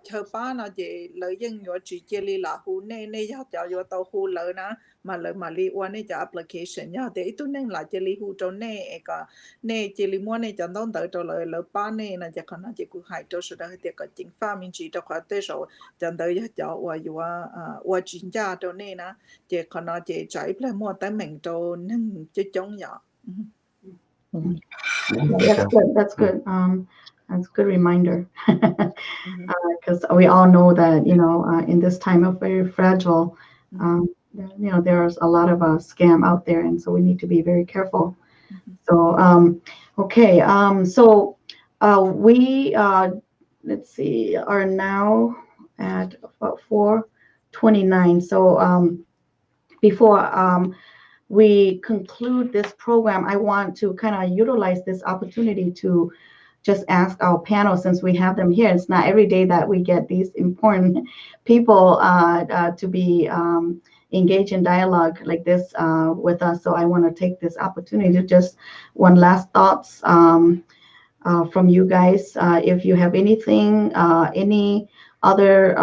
chờ ba nó chị lợi dân rồi chỉ chỉ li là khu này này ya cho tao khu lợi nó mà lợi mà li uốn này cho application ya thì ít nên là chỉ li khu cho này cả này chỉ li mua này chẳng đâu tới cho lợi lợi ba này là chỉ còn nó chỉ cũng hay cho sự đó thì cái chính pháp mình chỉ cho cả tới số chẳng tới ya cho và chính gia cho này nè chị còn nói chị chạy lại mua tới mình cho nên chứ chống nhỏ. That's good. That's good. That's a good reminder, because we all know that in this time of very fragile, there's a lot of scam out there, and so we need to be very careful. So okay, so we let's see, are now at about 4:29. So before we conclude this program, I want to kind of utilize this opportunity to just ask our panel, since we have them here. It's not every day that we get these important people to be engaged in dialogue like this with us. So I want to take this opportunity to just one last thoughts from you guys. If you have anything, any other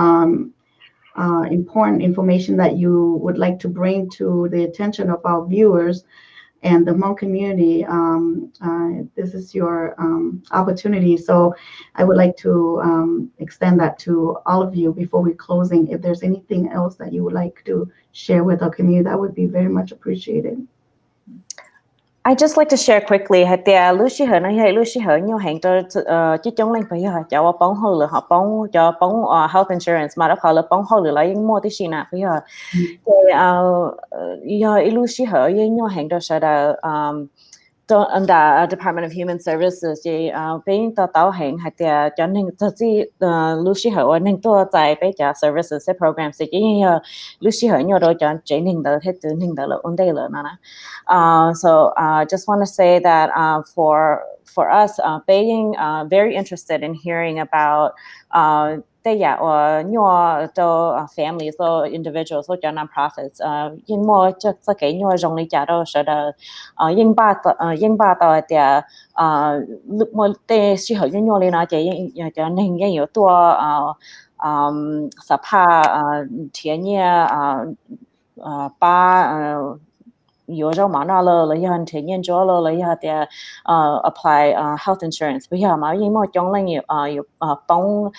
important information that you would like to bring to the attention of our viewers and the Hmong community, this is your opportunity. So I would like to extend that to all of you before we're closing. If there's anything else that you would like to share with our community, that would be very much appreciated. I just like to share quickly. Hạt tiề Lucy hở nói hay Lucy hở nhiều hàng cho chứ chống lên phải hở cho bóng hậu lửa họ bóng cho bóng health insurance mà đó họ là bóng hậu lửa lại những mua tí gì nào phải hở thì giờ Lucy hở nhiều hàng cho sẽ là under Department of Human Services thì bên tao hàng hạt tiề cho nên chỉ Lucy hở nên tôi tại bên cho services program thì chỉ Lucy hở nhiều rồi cho chỉ nên đó hết từ nên đó là ổn định rồi nè. So just want to say that for us, being very interested in hearing about or your families or individuals or nonprofits, in more just like your only jaro should yin ba look more they she her yin yoli na ja ning yin tua sapa tianya ba有时候嘛那了也很体验着了也得apply health insurance 不要嘛因为将来有帮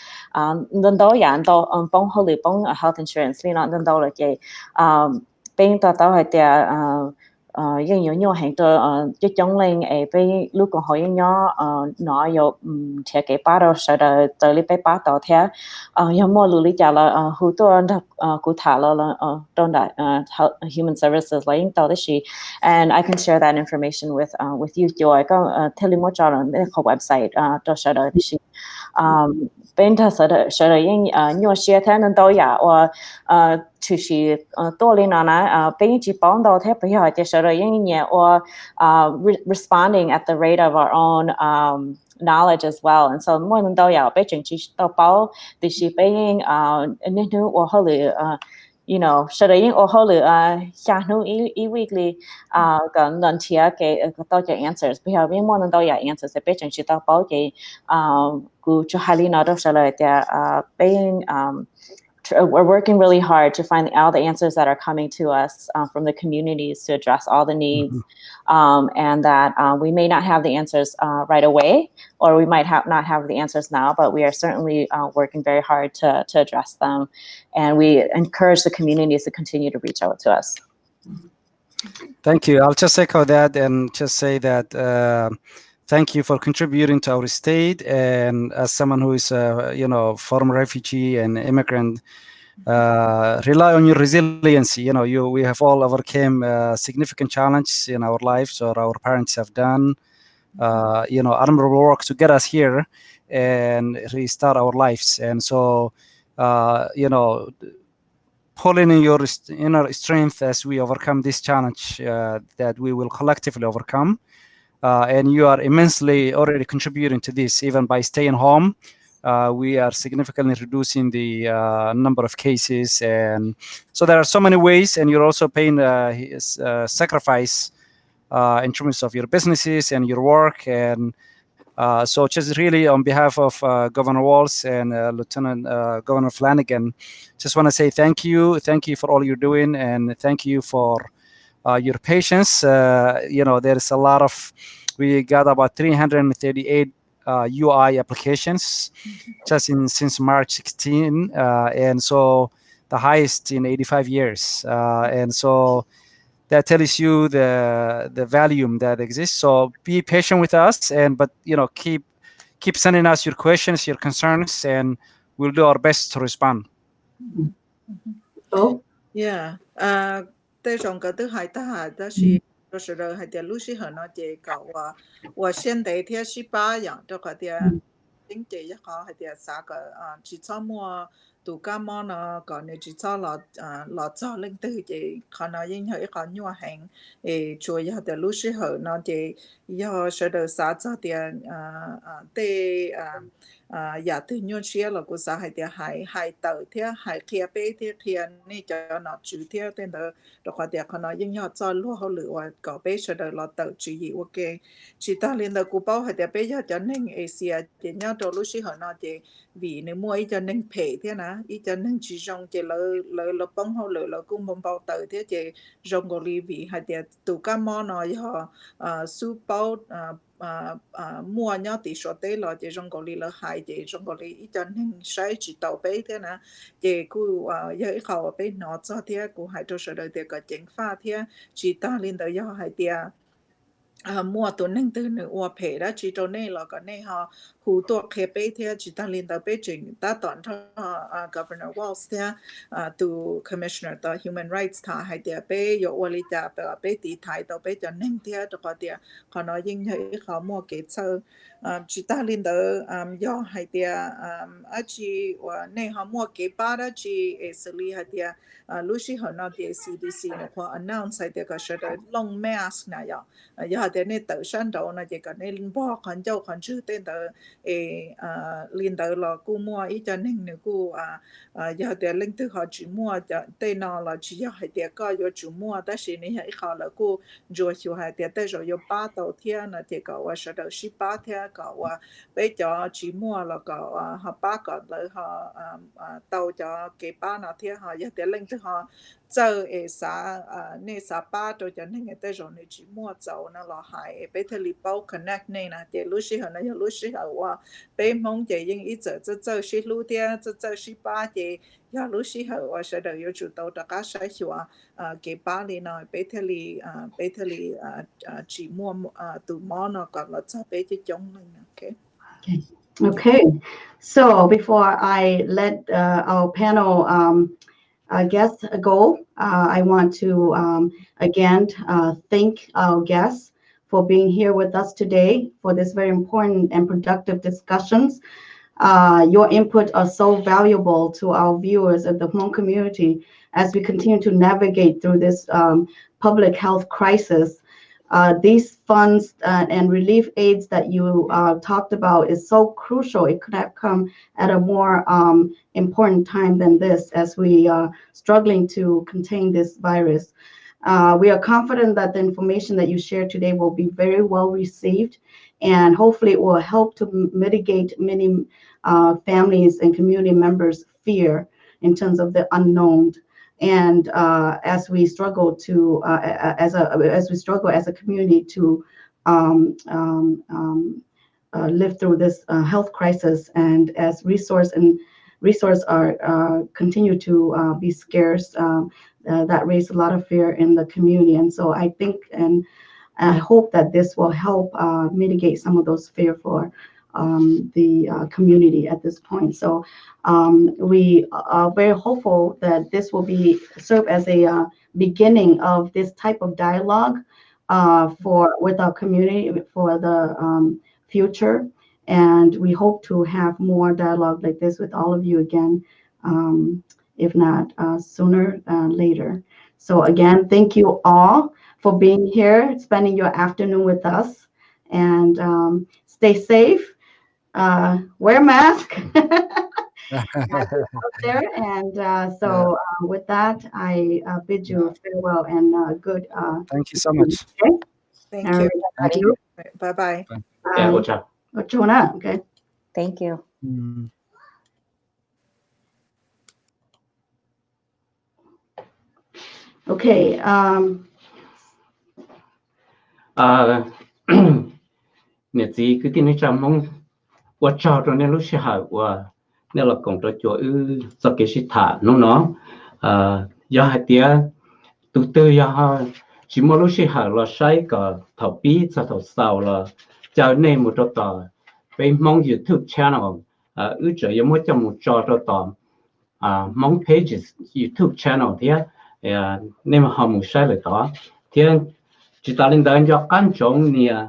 能到人到帮好里帮 health insurance 你那能到了嘅bên ta tao hay de yên nhiều nhiều hàng tờ chứ chống lên bên lúc còn hỏi nhỏ nó有贴给巴到是的这里被巴到贴有么努力家了好多人的cụ thể了don that human services 来引导的是 and I can share that information with you 就个tell more 找人那个 website 都是的是bên ta是的因nhiều些他能都有我就是多里那边只帮到他不要就是的因也我responding at the rate of our own knowledge as well and so more than 都有被整治到包的是被那种我后来you know 是的因我后来下午一 weekly 跟人贴给到这 answers 不要变more than 都有 answers 被整治到包给กูจะหาลีนอดเลยแต่being we're working really hard to find all the answers that are coming to us from the communities to address all the needs and that we may not have the answers right away or we might not have the answers now but we are certainly working very hard to address them and we encourage the communities to continue to reach out to us. Thank you. I'll just echo that and just say that thank you for contributing to our state. And as someone who is, former refugee and immigrant, rely on your resiliency. We have all overcome significant challenges in our lives, or our parents have done. Admirable work to get us here and restart our lives. And so, pulling in your inner strength as we overcome this challenge that we will collectively overcome. And you are immensely already contributing to this, even by staying home. We are significantly reducing the number of cases. And so there are so many ways, and you're also paying sacrifice in terms of your businesses and your work. And so just really on behalf of Governor Walz and Lieutenant Governor Flanagan, just want to say thank you. Thank you for all you're doing, and thank you for your patience. There's a lot of, we got about 338 UI applications just since March 16, and so the highest in 85 years. And so that tells you the volume that exists. So be patient with us, but keep sending us your questions, your concerns, and we'll do our best to respond. Oh, Yeah. 这种个都还大，但是就是了，还得陆续很多这个我现在天18样，这个的经济也好，还得啥个制造么度假么呢？个呢制造老早领导这可能因为一个女行，主要的陆续很呢这要说的啥子的对也对牛车了，个啥还得还到天还开背天天你就那主天等的，的话的可能因要早落好了话，搞背说的老到注意我给，其他领导古包还得背要就能Asia 的要到陆续很那的。vì nếu mua ít cho nên phê thế nào ít cho nên chỉ trong chỉ lỡ bông hoặc lỡ cũng bông bao tử thế chỉ trong cái lý vì hay để tụ cá món nó họ su bao mua nhau thì số tế là chỉ trong cái lý là hay chỉ trong cái lý ít cho nên sai chỉ tàu bé thế nào chỉ cứ giờ họ bé nó cho thế cũng hay cho sự đời thì cái chính pháp thế chỉ ta lên tới giờ hay để muaตัวนึงตัวหนึ่งว่าเพดจีโตเน่แล้วก็เนี่ยฮะหูตัวเคเป้เทียจิตาลินตาเป้จริงแต่ตอนที่Governor Walz เทียตัว Commissioner ตัว Human Rights ท่าให้เดียเป้ยกวลิจาเป้เป้ตีไทยตัวเป้จะนึ่งเทียตัวก็เดียขณะยิ่งให้เขามัวเกตเซอร์จิตาลินตายอให้เดียจีว่าเนี่ยฮะมัวเกป้าได้จีสลีให้เดียลูซี่หัวหน้าเดีย CDC เนี่ยพอ announce ให้เดียก็จะได้ลง mask เนี่ยยาเดี๋ยวนี้ตื่นเช้าเราเนี่ยก็เนี่ยบอกคนเจ้าคนชื่อเต้นเตอลินเตอเรากู้มัวอีจันหนึ่งเนี่ยกู้ยาเดี๋ยวลิงที่เขาจุมัวจะเต้นนอเราจียาให้เดี๋ยวก็อยู่จุมัวแต่สิ่งนี้ให้เขาเรากู้จัวชิวให้เดี๋ยวแต่เราอยู่ป้าเต่าเทียนะเดี๋ยวก็ว่าเรา18เทียก็ว่าไปจ่อจุมัวแล้วก็เขาป้าก็เลยเขาเต่าจ่อเก็บป้านะเทียเขายาเดี๋ยวลิงที่เขาเจอเนี่ยสาป้าตัวจะนึ่งแต่เราเนี่ยจุมัวเจ้านั่นเราหายไปทะเลเป้า connect เนี่ยนะเดี๋ยวรู้สิเหรอนะรู้สิเหรอว่าไปมองจะยังอีเจอสิรู้เดียเจอสิป้าเดี๋ยวรู้สิเหรอว่าเสด็จอยู่จุดตัวตะก้าใช้ชัวเก็บป้าเลยนะไปทะเลจุมัวตัวมอนะก็เราจะไปที่จงเลยนะ Okay. So before I let our panel guests go, I want to again thank our guests for being here with us today for this very important and productive discussions. Your input are so valuable to our viewers of the Hmong community as we continue to navigate through this public health crisis. These funds and relief aids that you talked about is so crucial. It could have come at a more important time than this as we are struggling to contain this virus. We are confident that the information that you shared today will be very well received, and hopefully it will help to mitigate many families and community members' fear in terms of the unknown. And as we struggle to, as we struggle as a community to live through this health crisis, and as resources are continue to be scarce, that raised a lot of fear in the community. And so I think and I hope that this will help mitigate some of those fear for the community at this point. So we are very hopeful that this will serve as a beginning of this type of dialogue with our community for the future. And we hope to have more dialogue like this with all of you again if not sooner later. So again, thank you all for being here, spending your afternoon with us, and stay safe. Wear a mask out there. And so with that, I bid you farewell and good. Thank you so much. Okay. Thank All you. right. Thank you. Bye bye. Yeah, good job. Okay. Thank you. Okay. Nè gì cứ tin cho mong và cho cho nên lúc sẽ hỏi và nên là còn cho chỗ cho cái sự thả nó do hai tia từ từ do chỉ một lúc sẽ hỏi là sai cả thầu bí cho thầu sau là cho nên một chỗ tờ bên mong YouTube channel trở giống một trong một cho tờ mong pages YouTube channel thì nên mà họ muốn sai lại đó thì chỉ ta lên đây cho căn trọng nè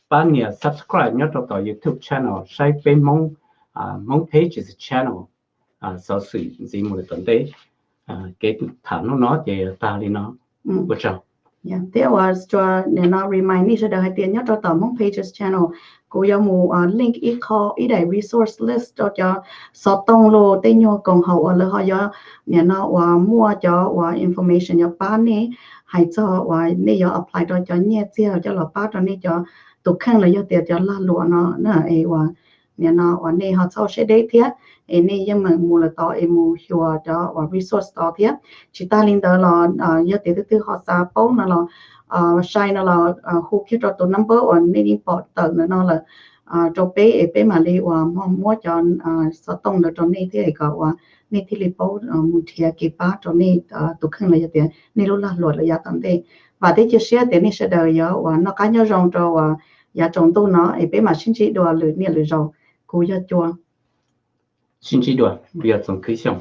bạn nè subscribe nhớ cho YouTube channel sai bên mong pages channel so sự gì một tuần đấy cái thằng nó thì ta đi nó bữa sau. Yeah, there was cho nên nó remind me cho đợi tiền nhớ cho tầm mong pages channel cô yêu mu link ít call ít đại resource list cho sọt tông lô tên nhau cộng hậu ở lỡ họ cho nên nó mua cho information cho bạn này hay cho này cho apply cho nhẹ chia cho là bạn cho này cho tục khang là cho tiền cho là lụa nó ấy nên nó này họ cho sẽ đấy thế này nhưng mà mua là to mu hiểu cho resource to thế chỉ ta lên đó là giờ tiền từ họ sa bao nó là sai nó là khu kia cho tụi number này đi bỏ tờ nó là cho bé mà đi mua cho sao tông được cho này thế có này thì lấy bao một thìa cái ba cho này tục khang là tiền này lúc là lụa là giá tầm thế và thế chia sẻ tiền này sẽ đời giờ nó cá nhau rong cho giá trồng tu nó bé mà xin chỉ đồ lười nè lười rau cô giờ chua xin chỉ đùa bây giờ tổng khí xong